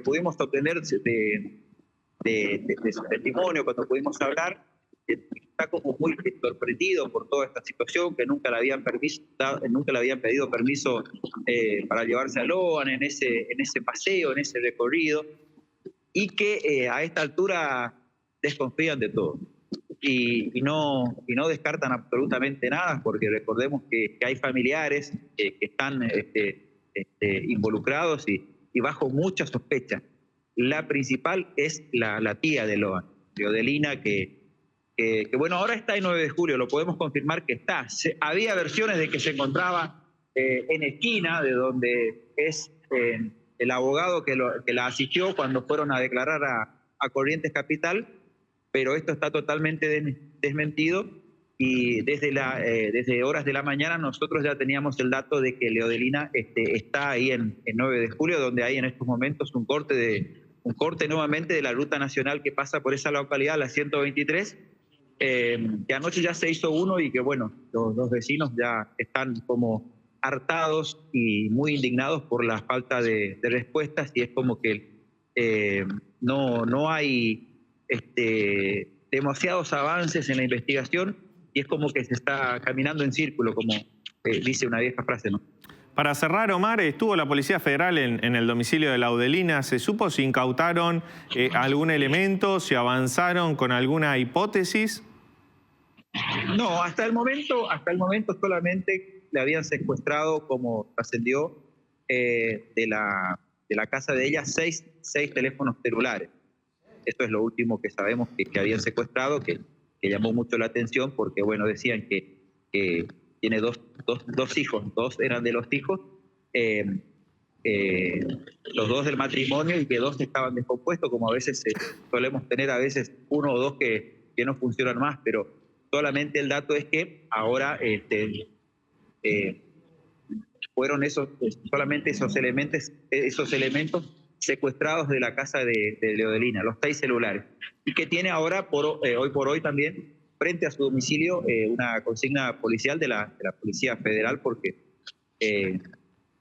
pudimos obtener de su testimonio, cuando pudimos hablar, está como muy sorprendido por toda esta situación, que nunca le habían pedido permiso para llevarse a Loan en ese paseo, en ese recorrido, y que a esta altura desconfían de todo. Y no descartan absolutamente nada, porque recordemos que hay familiares que están involucrados y bajo mucha sospecha. La principal es la tía de Loan, Leodelina, que bueno, ahora está en 9 de julio, lo podemos confirmar que está. Había versiones de que se encontraba en esquina, de donde es el abogado que la asistió cuando fueron a declarar a Corrientes Capital, pero esto está totalmente desmentido, y desde horas de la mañana nosotros ya teníamos el dato de que Leodelina está ahí en 9 de julio, donde hay en estos momentos un corte nuevamente de la ruta nacional que pasa por esa localidad, la 123, que anoche ya se hizo uno, y que bueno, los vecinos ya están como hartados y muy indignados por la falta de respuestas, y es como que no hay demasiados avances en la investigación, y es como que se está caminando en círculo, como dice una vieja frase, ¿no? Para cerrar, Omar, estuvo la Policía Federal en el domicilio de Laudelina. ¿Se supo si incautaron algún elemento, si avanzaron con alguna hipótesis? No, hasta el momento solamente le habían secuestrado, como trascendió, de la casa de ella, seis teléfonos celulares. Esto es lo último que sabemos que habían secuestrado, que llamó mucho la atención, porque bueno, decían que tiene dos hijos, dos eran de los hijos, los dos del matrimonio, y que dos estaban descompuestos, como a veces solemos tener a veces uno o dos que no funcionan más, pero solamente el dato es que ahora fueron solamente esos elementos secuestrados de la casa de Leodelina, los 6 celulares, y que tiene ahora, hoy por hoy también, frente a su domicilio, una consigna policial de la Policía Federal, porque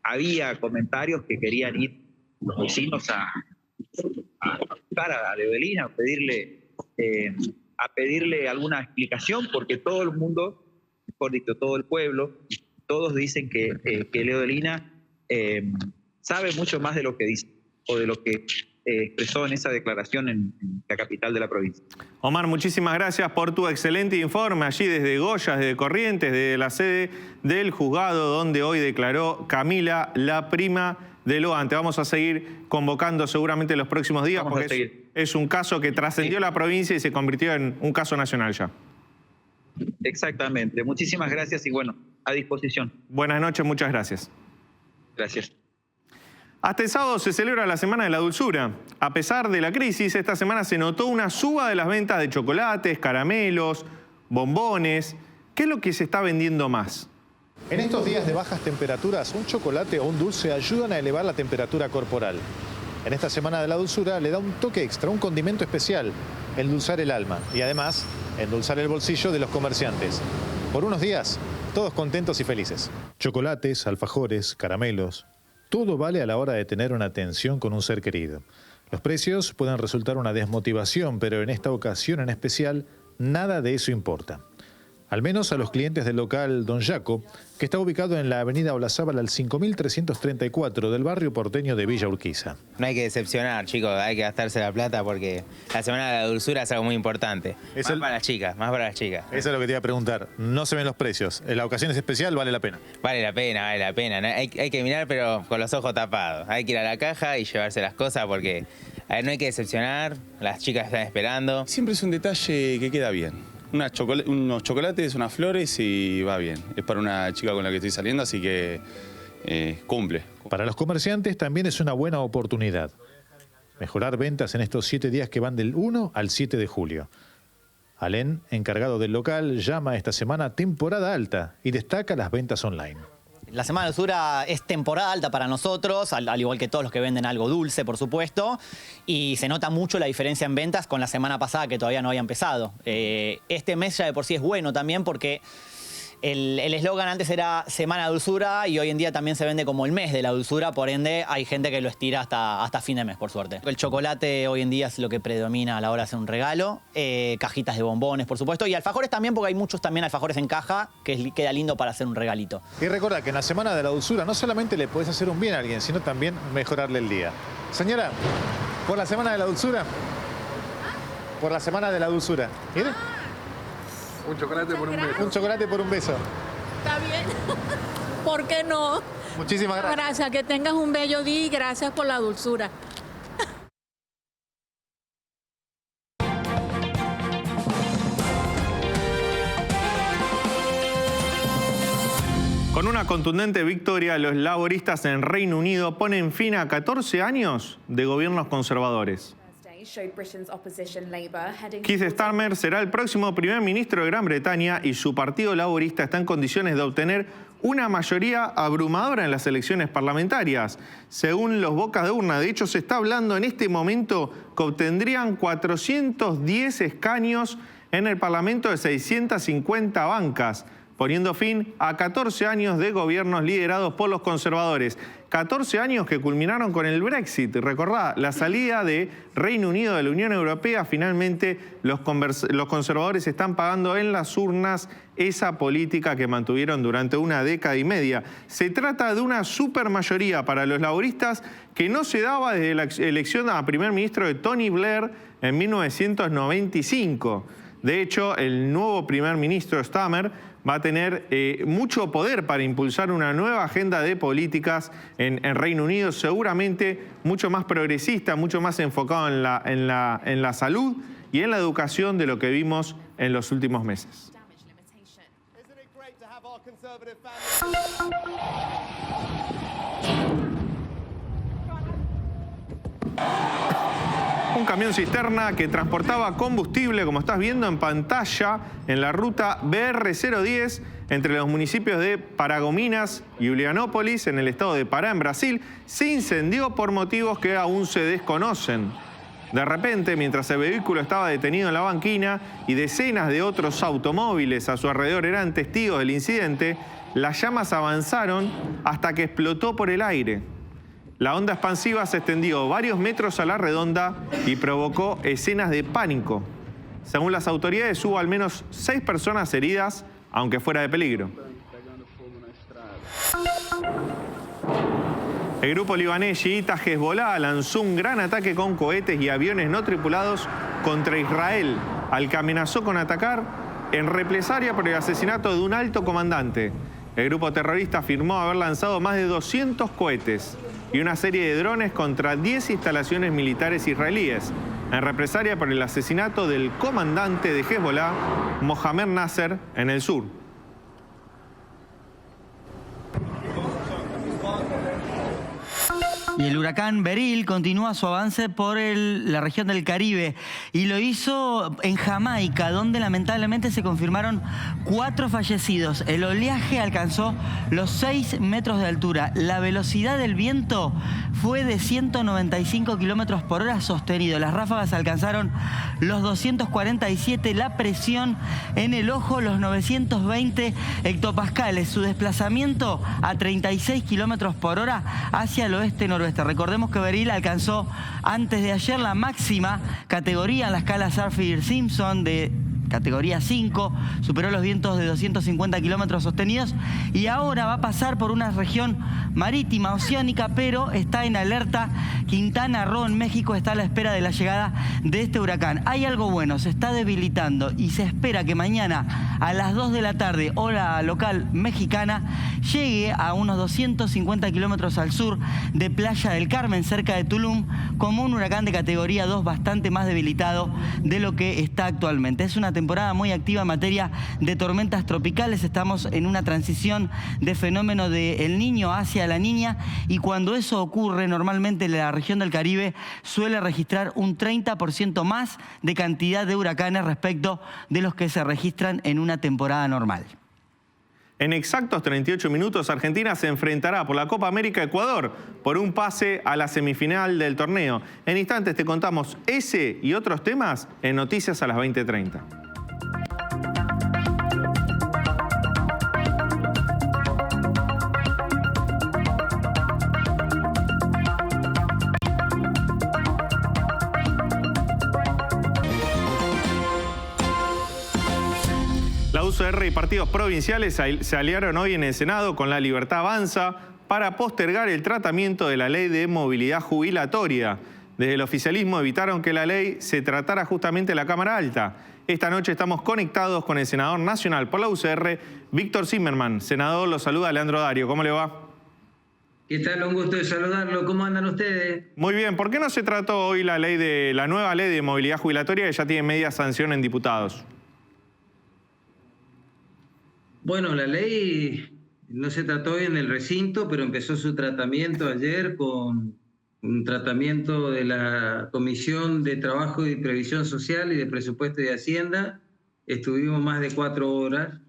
había comentarios que querían ir los vecinos a buscar a Leodelina, a pedirle alguna explicación, porque todo el mundo, mejor dicho, todo el pueblo, todos dicen que Leodelina sabe mucho más de lo que dice, o de lo que expresó en esa declaración en la capital de la provincia. Omar, muchísimas gracias por tu excelente informe allí desde Goya, desde Corrientes, desde la sede del juzgado donde hoy declaró Camila, la prima de Logan. Te vamos a seguir convocando seguramente en los próximos días porque es un caso que trascendió la provincia y se convirtió en un caso nacional ya. Exactamente. Muchísimas gracias y bueno, a disposición. Buenas noches, muchas gracias. Gracias. Hasta el sábado se celebra la Semana de la Dulzura. A pesar de la crisis, esta semana se notó una suba de las ventas de chocolates, caramelos, bombones. ¿Qué es lo que se está vendiendo más? En estos días de bajas temperaturas, un chocolate o un dulce ayudan a elevar la temperatura corporal. En esta Semana de la Dulzura le da un toque extra, un condimento especial, endulzar el alma y además endulzar el bolsillo de los comerciantes. Por unos días, todos contentos y felices. Chocolates, alfajores, caramelos, todo vale a la hora de tener una atención con un ser querido. Los precios pueden resultar una desmotivación, pero en esta ocasión en especial, nada de eso importa. Al menos a los clientes del local Don Jaco, que está ubicado en la avenida Olazábal al 5334 del barrio porteño de Villa Urquiza. No hay que decepcionar, chicos, hay que gastarse la plata porque la Semana de la Dulzura es algo muy importante. Para las chicas, más para las chicas. Eso es lo que te iba a preguntar. No se ven los precios. La ocasión es especial, vale la pena. Vale la pena, vale la pena. Hay que mirar pero con los ojos tapados. Hay que ir a la caja y llevarse las cosas porque no hay que decepcionar, las chicas están esperando. Siempre es un detalle que queda bien. Unos chocolates, unas flores y va bien. Es para una chica con la que estoy saliendo, así que cumple. Para los comerciantes también es una buena oportunidad. Mejorar ventas en estos 7 días que van del 1 al 7 de julio. Alén, encargado del local, llama esta semana temporada alta y destaca las ventas online. La Semana de Dulzura es temporada alta para nosotros, al igual que todos los que venden algo dulce, por supuesto, y se nota mucho la diferencia en ventas con la semana pasada que todavía no había empezado. Este mes ya de por sí es bueno también porque el eslogan antes era Semana de Dulzura y hoy en día también se vende como el mes de la dulzura, por ende hay gente que lo estira hasta fin de mes, por suerte. El chocolate hoy en día es lo que predomina a la hora de hacer un regalo, cajitas de bombones, por supuesto, y alfajores también, porque hay muchos también alfajores en caja que queda lindo para hacer un regalito. Y recuerda que en la Semana de la Dulzura no solamente le puedes hacer un bien a alguien, sino también mejorarle el día. Señora, por la Semana de la Dulzura. Por la Semana de la Dulzura. ¿Mire? Un chocolate por un beso. Un chocolate por un beso. Está bien. ¿Por qué no? Muchísimas gracias. Gracias, que tengas un bello día y gracias por la dulzura. Con una contundente victoria, los laboristas en Reino Unido ponen fin a 14 años de gobiernos conservadores. Keir Starmer será el próximo primer ministro de Gran Bretaña y su partido laborista está en condiciones de obtener una mayoría abrumadora en las elecciones parlamentarias. Según los bocas de urna, de hecho se está hablando en este momento que obtendrían 410 escaños en el Parlamento de 650 bancas, poniendo fin a 14 años de gobiernos liderados por los conservadores. 14 años que culminaron con el Brexit. Recordá, la salida de Reino Unido de la Unión Europea. Finalmente, los conservadores están pagando en las urnas esa política que mantuvieron durante una década y media. Se trata de una supermayoría para los laboristas que no se daba desde la elección a primer ministro de Tony Blair en 1995. De hecho, el nuevo primer ministro Starmer va a tener mucho poder para impulsar una nueva agenda de políticas en Reino Unido, seguramente mucho más progresista, mucho más enfocado en la salud y en la educación de lo que vimos en los últimos meses. Un camión cisterna que transportaba combustible, como estás viendo en pantalla, en la ruta BR-010 entre los municipios de Paragominas y Ulianópolis, en el estado de Pará, en Brasil, se incendió por motivos que aún se desconocen. De repente, mientras el vehículo estaba detenido en la banquina y decenas de otros automóviles a su alrededor eran testigos del incidente, las llamas avanzaron hasta que explotó por el aire. La onda expansiva se extendió varios metros a la redonda y provocó escenas de pánico. Según las autoridades, hubo al menos 6 personas heridas, aunque fuera de peligro. El grupo libanés chiita Hezbollah lanzó un gran ataque con cohetes y aviones no tripulados contra Israel, al que amenazó con atacar en represalia por el asesinato de un alto comandante. El grupo terrorista afirmó haber lanzado más de 200 cohetes y una serie de drones contra 10 instalaciones militares israelíes, en represalia por el asesinato del comandante de Hezbollah, Mohamed Nasser, en el sur. Y el huracán Beryl continúa su avance por la región del Caribe y lo hizo en Jamaica, donde lamentablemente se confirmaron 4 fallecidos. El oleaje alcanzó los 6 metros de altura. La velocidad del viento fue de 195 kilómetros por hora sostenido. Las ráfagas alcanzaron los 247, la presión en el ojo los 920 hectopascales. Su desplazamiento a 36 kilómetros por hora hacia el oeste-noroeste. Recordemos que Beryl alcanzó antes de ayer la máxima categoría en la escala Saffir-Simpson de categoría 5, superó los vientos de 250 kilómetros sostenidos y ahora va a pasar por una región marítima, oceánica, pero está en alerta. Quintana Roo en México está a la espera de la llegada de este huracán. Hay algo bueno, se está debilitando y se espera que mañana a las 2 de la tarde, hora local mexicana, llegue a unos 250 kilómetros al sur de Playa del Carmen, cerca de Tulum, como un huracán de categoría 2 bastante más debilitado de lo que está actualmente. Es una temporada muy activa en materia de tormentas tropicales. Estamos en una transición de fenómeno de El Niño hacia la Niña y cuando eso ocurre, normalmente la región del Caribe suele registrar un 30% más de cantidad de huracanes respecto de los que se registran en una temporada normal. En exactos 38 minutos, Argentina se enfrentará por la Copa América Ecuador por un pase a la semifinal del torneo. En instantes te contamos ese y otros temas en Noticias a las 20:30. La UCR y partidos provinciales se aliaron hoy en el Senado con La Libertad Avanza para postergar el tratamiento de la ley de movilidad jubilatoria. Desde el oficialismo evitaron que la ley se tratara justamente en la Cámara Alta. Esta noche estamos conectados con el senador nacional por la UCR, Víctor Zimmerman. Senador, lo saluda Leandro Dario. ¿Cómo le va? ¿Qué tal? Un gusto de saludarlo. ¿Cómo andan ustedes? Muy bien. ¿Por qué no se trató hoy la nueva ley de movilidad jubilatoria que ya tiene media sanción en diputados? Bueno, la ley no se trató hoy en el recinto, pero empezó su tratamiento ayer con un tratamiento de la Comisión de Trabajo y Previsión Social y de Presupuesto y Hacienda. Estuvimos más de 4 horas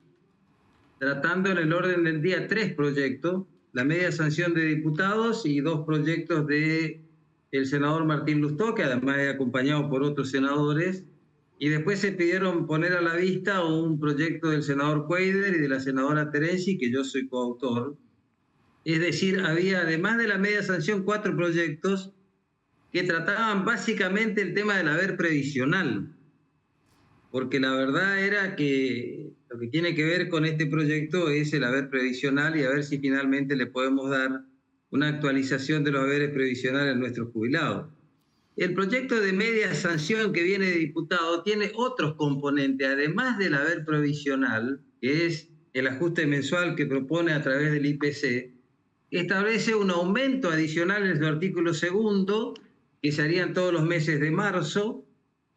tratando en el orden del día 3 proyectos, la media sanción de diputados y 2 proyectos del senador Martín Lustó, que además es acompañado por otros senadores. Y después se pidieron poner a la vista un proyecto del senador Cuader y de la senadora Terenzi, que yo soy coautor. Es decir, había, además de la media sanción, 4 proyectos que trataban básicamente el tema del haber previsional. Porque la verdad era que lo que tiene que ver con este proyecto es el haber previsional y a ver si finalmente le podemos dar una actualización de los haberes previsionales a nuestros jubilados. El proyecto de media sanción que viene de diputado tiene otros componentes, además del haber provisional, que es el ajuste mensual que propone a través del IPC, establece un aumento adicional en su artículo 2, que se harían todos los meses de marzo,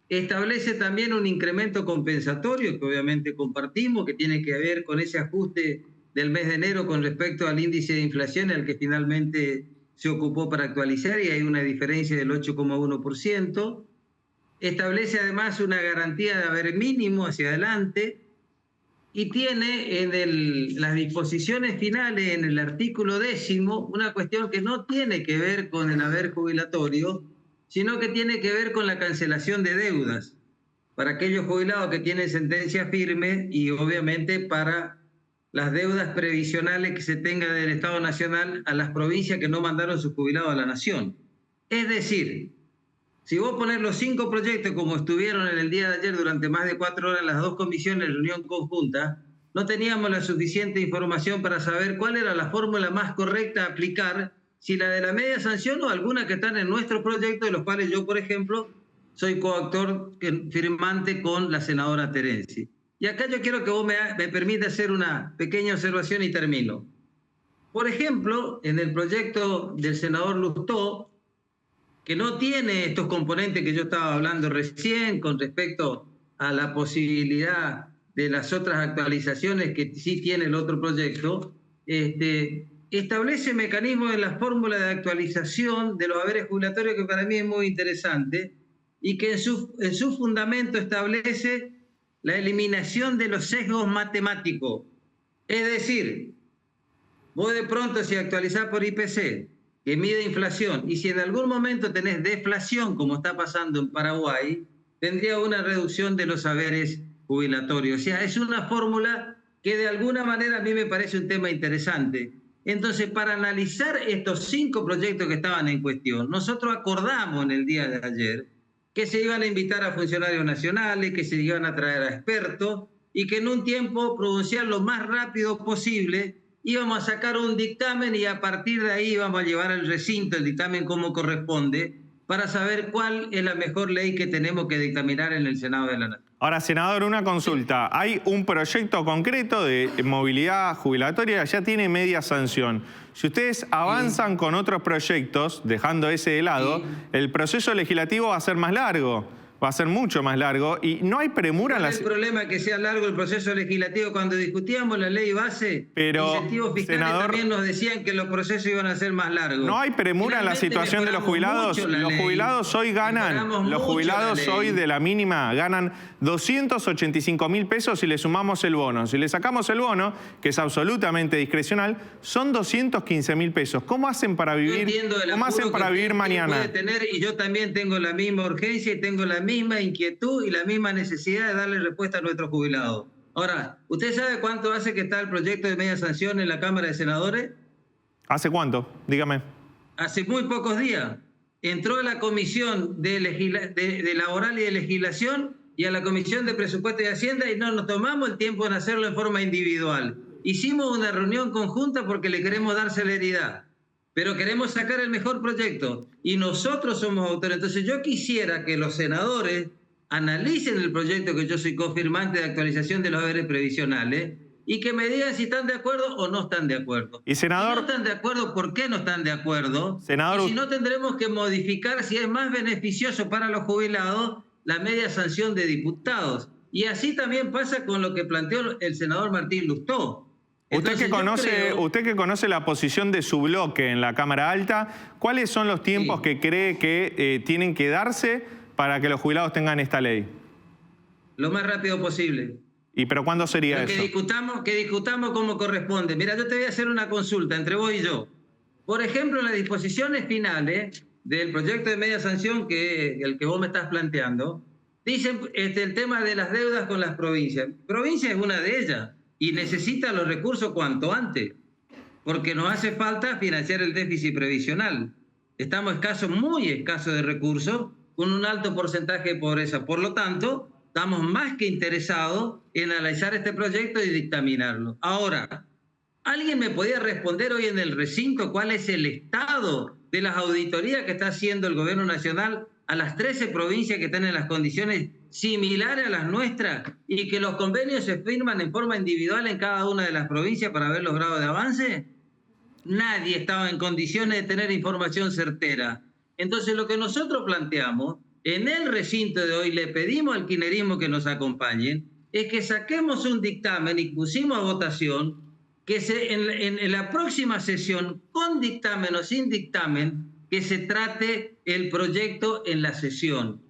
establece también un incremento compensatorio, que obviamente compartimos, que tiene que ver con ese ajuste del mes de enero con respecto al índice de inflación, al que finalmente se ocupó para actualizar y hay una diferencia del 8,1%. Establece además una garantía de haber mínimo hacia adelante y tiene en las disposiciones finales, en el artículo 10, una cuestión que no tiene que ver con el haber jubilatorio, sino que tiene que ver con la cancelación de deudas para aquellos jubilados que tienen sentencia firme y obviamente para las deudas previsionales que se tenga del Estado Nacional a las provincias que no mandaron sus jubilados a la Nación. Es decir, si vos ponés los 5 proyectos como estuvieron en el día de ayer durante más de 4 horas las 2 comisiones de reunión conjunta, no teníamos la suficiente información para saber cuál era la fórmula más correcta a aplicar si la de la media sanción o algunas que están en nuestros proyectos, de los cuales yo, por ejemplo, soy coautor firmante con la senadora Terenzi. Y acá yo quiero que vos me permitas hacer una pequeña observación y termino. Por ejemplo, en el proyecto del senador Lustó, que no tiene estos componentes que yo estaba hablando recién con respecto a la posibilidad de las otras actualizaciones que sí tiene el otro proyecto, establece mecanismos en la fórmula de actualización de los haberes jubilatorios que para mí es muy interesante y que en su fundamento establece la eliminación de los sesgos matemáticos. Es decir, vos de pronto si actualizás por IPC, que mide inflación, y si en algún momento tenés deflación, como está pasando en Paraguay, tendría una reducción de los haberes jubilatorios. O sea, es una fórmula que de alguna manera a mí me parece un tema interesante. Entonces, para analizar estos 5 proyectos que estaban en cuestión, nosotros acordamos en el día de ayer que se iban a invitar a funcionarios nacionales, que se iban a traer a expertos y que en un tiempo prudencial lo más rápido posible íbamos a sacar un dictamen y a partir de ahí íbamos a llevar al recinto el dictamen como corresponde para saber cuál es la mejor ley que tenemos que dictaminar en el Senado de la Nación. Ahora, senador, una consulta. Hay un proyecto concreto de movilidad jubilatoria, ya tiene media sanción. Si ustedes avanzan con otros proyectos, dejando ese de lado, el proceso legislativo va a ser más largo. Va a ser mucho más largo y no hay premura en la... ¿Cuál es el problema que sea largo el proceso legislativo? Cuando discutíamos la ley base, incentivos fiscales también nos decían que los procesos iban a ser más largos. No hay premura en la situación de los jubilados. Los jubilados hoy ganan, los jubilados hoy de la mínima ganan 285.000 pesos si le sumamos el bono. Si le sacamos el bono, que es absolutamente discrecional, son 215.000 pesos. ¿Cómo hacen para vivir, ¿cómo hacen para vivir mañana? Puede tener, y yo también tengo la misma urgencia y tengo la misma inquietud y la misma necesidad de darle respuesta a nuestros jubilados. Ahora, ¿usted sabe cuánto hace que está el proyecto de media sanción en la Cámara de Senadores? ¿Hace cuánto? Dígame. Hace muy pocos días. Entró a la Comisión de Laboral y de Legislación y a la Comisión de Presupuesto y Hacienda y no nos tomamos el tiempo en hacerlo en forma individual. Hicimos una reunión conjunta porque le queremos dar celeridad, pero queremos sacar el mejor proyecto y nosotros somos autores. Entonces yo quisiera que los senadores analicen el proyecto que yo soy cofirmante de actualización de los haberes previsionales y que me digan si están de acuerdo o no están de acuerdo. Y senador, si no están de acuerdo, ¿por qué no están de acuerdo? Senador, y si no, tendremos que modificar si es más beneficioso para los jubilados la media sanción de diputados. Y así también pasa con lo que planteó el senador Martín Lustó. Usted que conoce la posición de su bloque en la Cámara Alta, ¿cuáles son los tiempos que cree que tienen que darse para que los jubilados tengan esta ley? Lo más rápido posible. ¿Y pero cuándo sería eso? Que discutamos como corresponde. Mira, yo te voy a hacer una consulta entre vos y yo. Por ejemplo, en las disposiciones finales del proyecto de media sanción, el que vos me estás planteando, dicen el tema de las deudas con las provincias. Provincia es una de ellas. Y necesita los recursos cuanto antes, porque nos hace falta financiar el déficit previsional. Estamos muy escasos de recursos, con un alto porcentaje de pobreza. Por lo tanto, estamos más que interesados en analizar este proyecto y dictaminarlo. Ahora, ¿alguien me podía responder hoy en el recinto cuál es el estado de las auditorías que está haciendo el Gobierno Nacional a las 13 provincias que están en las condiciones similares a las nuestras y que los convenios se firman en forma individual en cada una de las provincias para ver los grados de avance? Nadie estaba en condiciones de tener información certera. Entonces lo que nosotros planteamos en el recinto de hoy, le pedimos al kirchnerismo que nos acompañen, es que saquemos un dictamen y pusimos a votación que en la próxima sesión, con dictamen o sin dictamen, que se trate el proyecto en la sesión.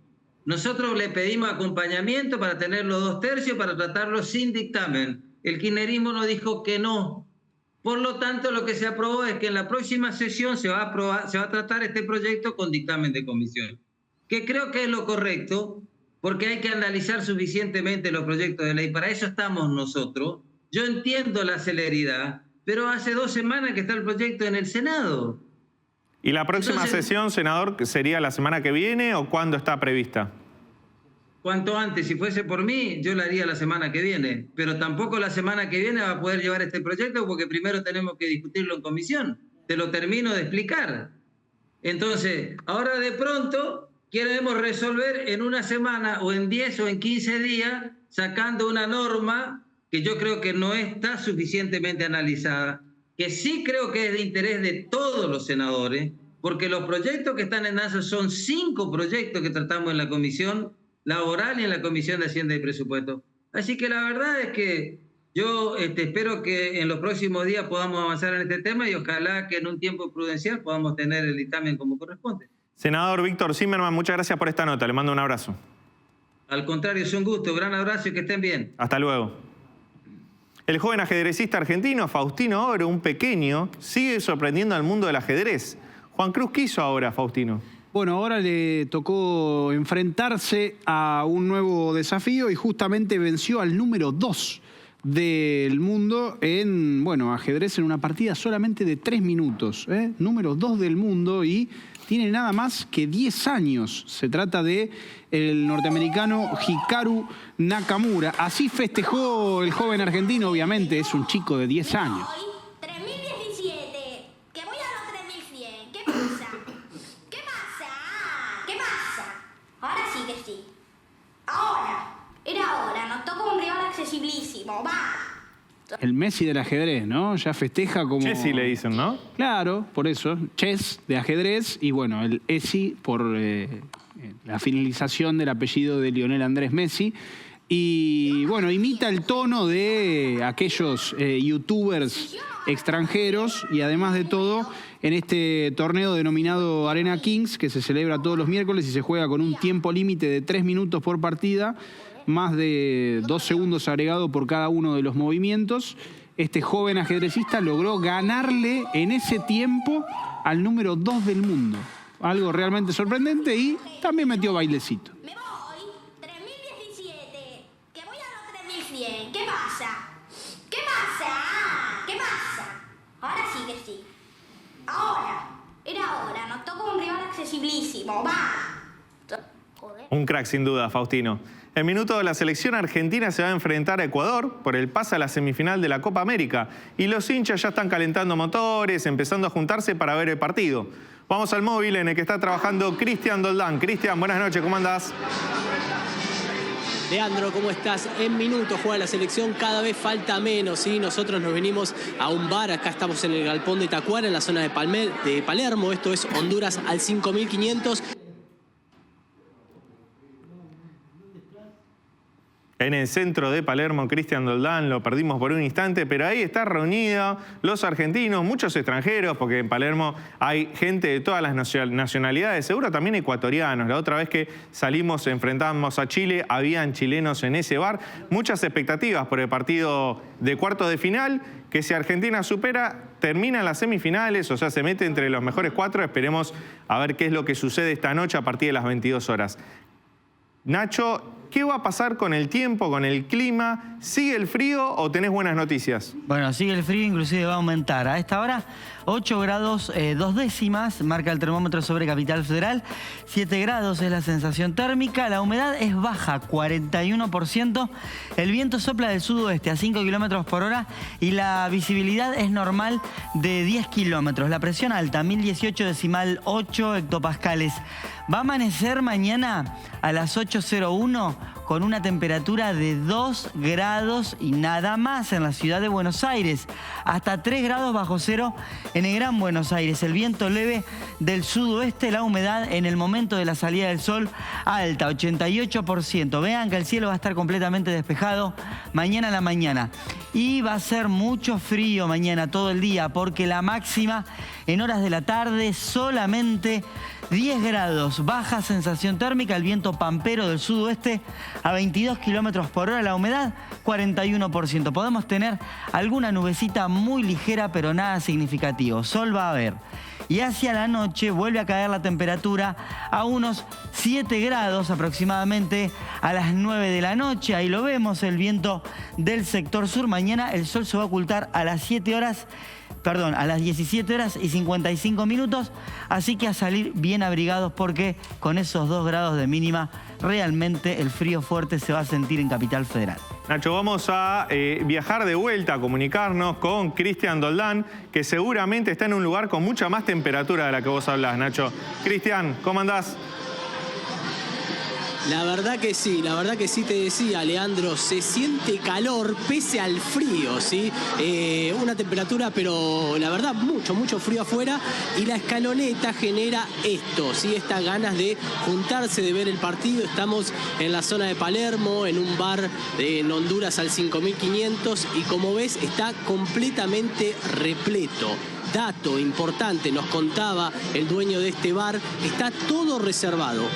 Nosotros le pedimos acompañamiento para tener los 2/3 para tratarlo sin dictamen. El kirchnerismo nos dijo que no. Por lo tanto, lo que se aprobó es que en la próxima sesión se va a tratar este proyecto con dictamen de comisión. Que creo que es lo correcto, porque hay que analizar suficientemente los proyectos de ley. Para eso estamos nosotros. Yo entiendo la celeridad, pero hace 2 semanas que está el proyecto en el Senado. ¿Y la próxima sesión, senador, sería la semana que viene o cuándo está prevista? Cuanto antes. Si fuese por mí, yo la haría la semana que viene. Pero tampoco la semana que viene va a poder llevar este proyecto porque primero tenemos que discutirlo en comisión. te lo termino de explicar. Entonces, ahora de pronto queremos resolver en una semana o en 10 o en 15 días sacando una norma que yo creo que no está suficientemente analizada, que sí creo que es de interés de todos los senadores, porque los proyectos que están en danza son 5 proyectos que tratamos en la Comisión Laboral y en la Comisión de Hacienda y Presupuesto. Así que la verdad es que yo espero que en los próximos días podamos avanzar en este tema y ojalá que en un tiempo prudencial podamos tener el dictamen como corresponde. Senador Víctor Zimmerman, muchas gracias por esta nota. Le mando un abrazo. Al contrario, es un gusto. Gran abrazo y que estén bien. Hasta luego. El joven ajedrecista argentino Faustino Oro, un pequeño, sigue sorprendiendo al mundo del ajedrez. Juan Cruz, ¿qué hizo ahora, Faustino? Bueno, ahora le tocó enfrentarse a un nuevo desafío y justamente venció al número 2 del mundo en, ajedrez en una partida solamente de 3 minutos. Número 2 del mundo y tiene nada más que 10 años. Se trata de el norteamericano Hikaru Nakamura. Así festejó el joven argentino, obviamente es un chico de 10 años. 3017, que voy a los 3100. ¿Qué pasa? ¿Qué pasa? ¿Qué pasa? Ahora sí que sí. Ahora. Era ahora. Nos toca un rival accesibilísimo. Va. El Messi del ajedrez, ¿no? Ya festeja como... Chessy le dicen, ¿no? Claro, por eso. Chess de ajedrez y bueno, el Essi por la finalización del apellido de Lionel Andrés Messi. Y bueno, imita el tono de aquellos youtubers extranjeros y además de todo, en este torneo denominado Arena Kings, que se celebra todos los miércoles y se juega con un tiempo límite de 3 minutos por partida, más de 2 segundos agregado por cada uno de los movimientos. Este joven ajedrecista logró ganarle en ese tiempo al número 2 del mundo. Algo realmente sorprendente y también metió bailecito. Me voy. 3017, que voy a los 3100. ¿Qué pasa? ¿Qué pasa? ¿Qué pasa? Ahora sí que sí. Ahora. Era ahora. Nos toca un rival accesibilísimo. Va. Joder. Un crack sin duda, Faustino. En minuto la selección argentina se va a enfrentar a Ecuador por el pase a la semifinal de la Copa América y los hinchas ya están calentando motores, empezando a juntarse para ver el partido. Vamos al móvil en el que está trabajando Cristian Doldán. Cristian, buenas noches, ¿cómo andás? Leandro, ¿cómo estás? En minutos juega la selección, cada vez falta menos, ¿sí? Nosotros nos venimos a un bar, acá estamos en el Galpón de Tacuara, en la zona de Palermo, esto es Honduras al 5500. En el centro de Palermo, Cristian Doldán, lo perdimos por un instante, pero ahí está reunido los argentinos, muchos extranjeros, porque en Palermo hay gente de todas las nacionalidades, seguro también ecuatorianos. La otra vez que salimos, enfrentamos a Chile, habían chilenos en ese bar. Muchas expectativas por el partido de cuartos de final, que si Argentina supera, termina en las semifinales, o sea, se mete entre los mejores 4. Esperemos a ver qué es lo que sucede esta noche a partir de las 22 horas. Nacho, ¿qué va a pasar con el tiempo, con el clima? ¿Sigue el frío o tenés buenas noticias? Bueno, sigue el frío, inclusive va a aumentar. A esta hora, 8 grados 2 décimas, marca el termómetro sobre Capital Federal. 7 grados es la sensación térmica. La humedad es baja, 41%. El viento sopla del sudoeste a 5 kilómetros por hora y la visibilidad es normal de 10 kilómetros. La presión alta, 1018,8 hectopascales. Va a amanecer mañana a las 8:01 con una temperatura de 2 grados y nada más en la ciudad de Buenos Aires. Hasta 3 grados bajo cero en el Gran Buenos Aires. El viento leve del sudoeste, la humedad en el momento de la salida del sol alta, 88%. Vean que el cielo va a estar completamente despejado mañana a la mañana. Y va a ser mucho frío mañana todo el día porque la máxima en horas de la tarde solamente 10 grados, baja sensación térmica, el viento pampero del sudoeste a 22 kilómetros por hora, la humedad 41%. Podemos tener alguna nubecita muy ligera, pero nada significativo. Sol va a haber. Y hacia la noche vuelve a caer la temperatura a unos 7 grados aproximadamente a las 9 de la noche. Ahí lo vemos, el viento del sector sur. Mañana el sol se va a ocultar a las 17 horas y 55 minutos, así que a salir bien abrigados porque con esos 2 grados de mínima realmente el frío fuerte se va a sentir en Capital Federal. Nacho, vamos a viajar de vuelta, a comunicarnos con Cristian Doldán, que seguramente está en un lugar con mucha más temperatura de la que vos hablás, Nacho. Cristian, ¿cómo andás? La verdad que sí, te decía, Leandro, se siente calor pese al frío, ¿sí? Una temperatura, pero la verdad, mucho frío afuera, y la escaloneta genera esto, ¿sí? Estas ganas de juntarse, de ver el partido. Estamos en la zona de Palermo, en un bar en Honduras al 5500, y como ves, está completamente repleto. Dato importante, nos contaba el dueño de este bar, está todo reservado,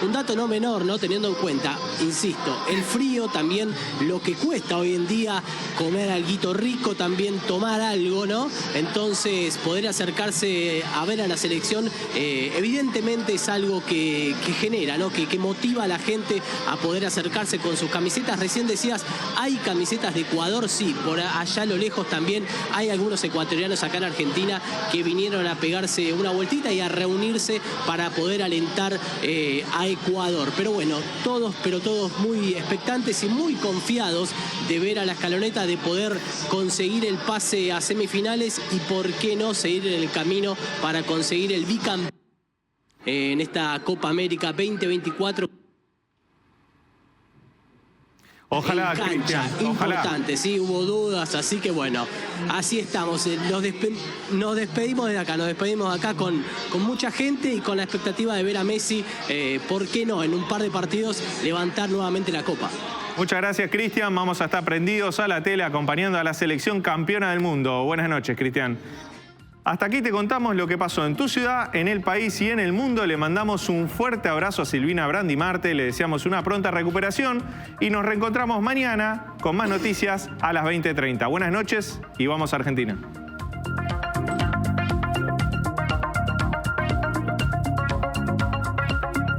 un dato no menor, ¿no? Teniendo en cuenta, insisto, el frío, también lo que cuesta hoy en día comer alguito rico, también tomar algo, ¿no? Entonces, poder acercarse a ver a la selección, evidentemente es algo que genera, ¿no? Que motiva a la gente a poder acercarse con sus camisetas. Recién decías, hay camisetas de Ecuador, sí, por allá a lo lejos también hay algunos ecuatorianos acá en Argentina que vinieron a pegarse una vueltita y a reunirse para poder alentar a Ecuador. Pero bueno, todos muy expectantes y muy confiados de ver a la escaloneta, de poder conseguir el pase a semifinales y por qué no seguir en el camino para conseguir el bicampeonato en esta Copa América 2024. Ojalá, Cristian, importante, sí, hubo dudas, así que bueno, así estamos. Nos despedimos de acá, con mucha gente y con la expectativa de ver a Messi, ¿por qué no?, en un par de partidos levantar nuevamente la Copa. Muchas gracias, Cristian. Vamos a estar prendidos a la tele acompañando a la selección campeona del mundo. Buenas noches, Cristian. Hasta aquí te contamos lo que pasó en tu ciudad, en el país y en el mundo. Le mandamos un fuerte abrazo a Silvina Brandi Marte, le deseamos una pronta recuperación y nos reencontramos mañana con más noticias a las 20:30. Buenas noches y vamos a Argentina.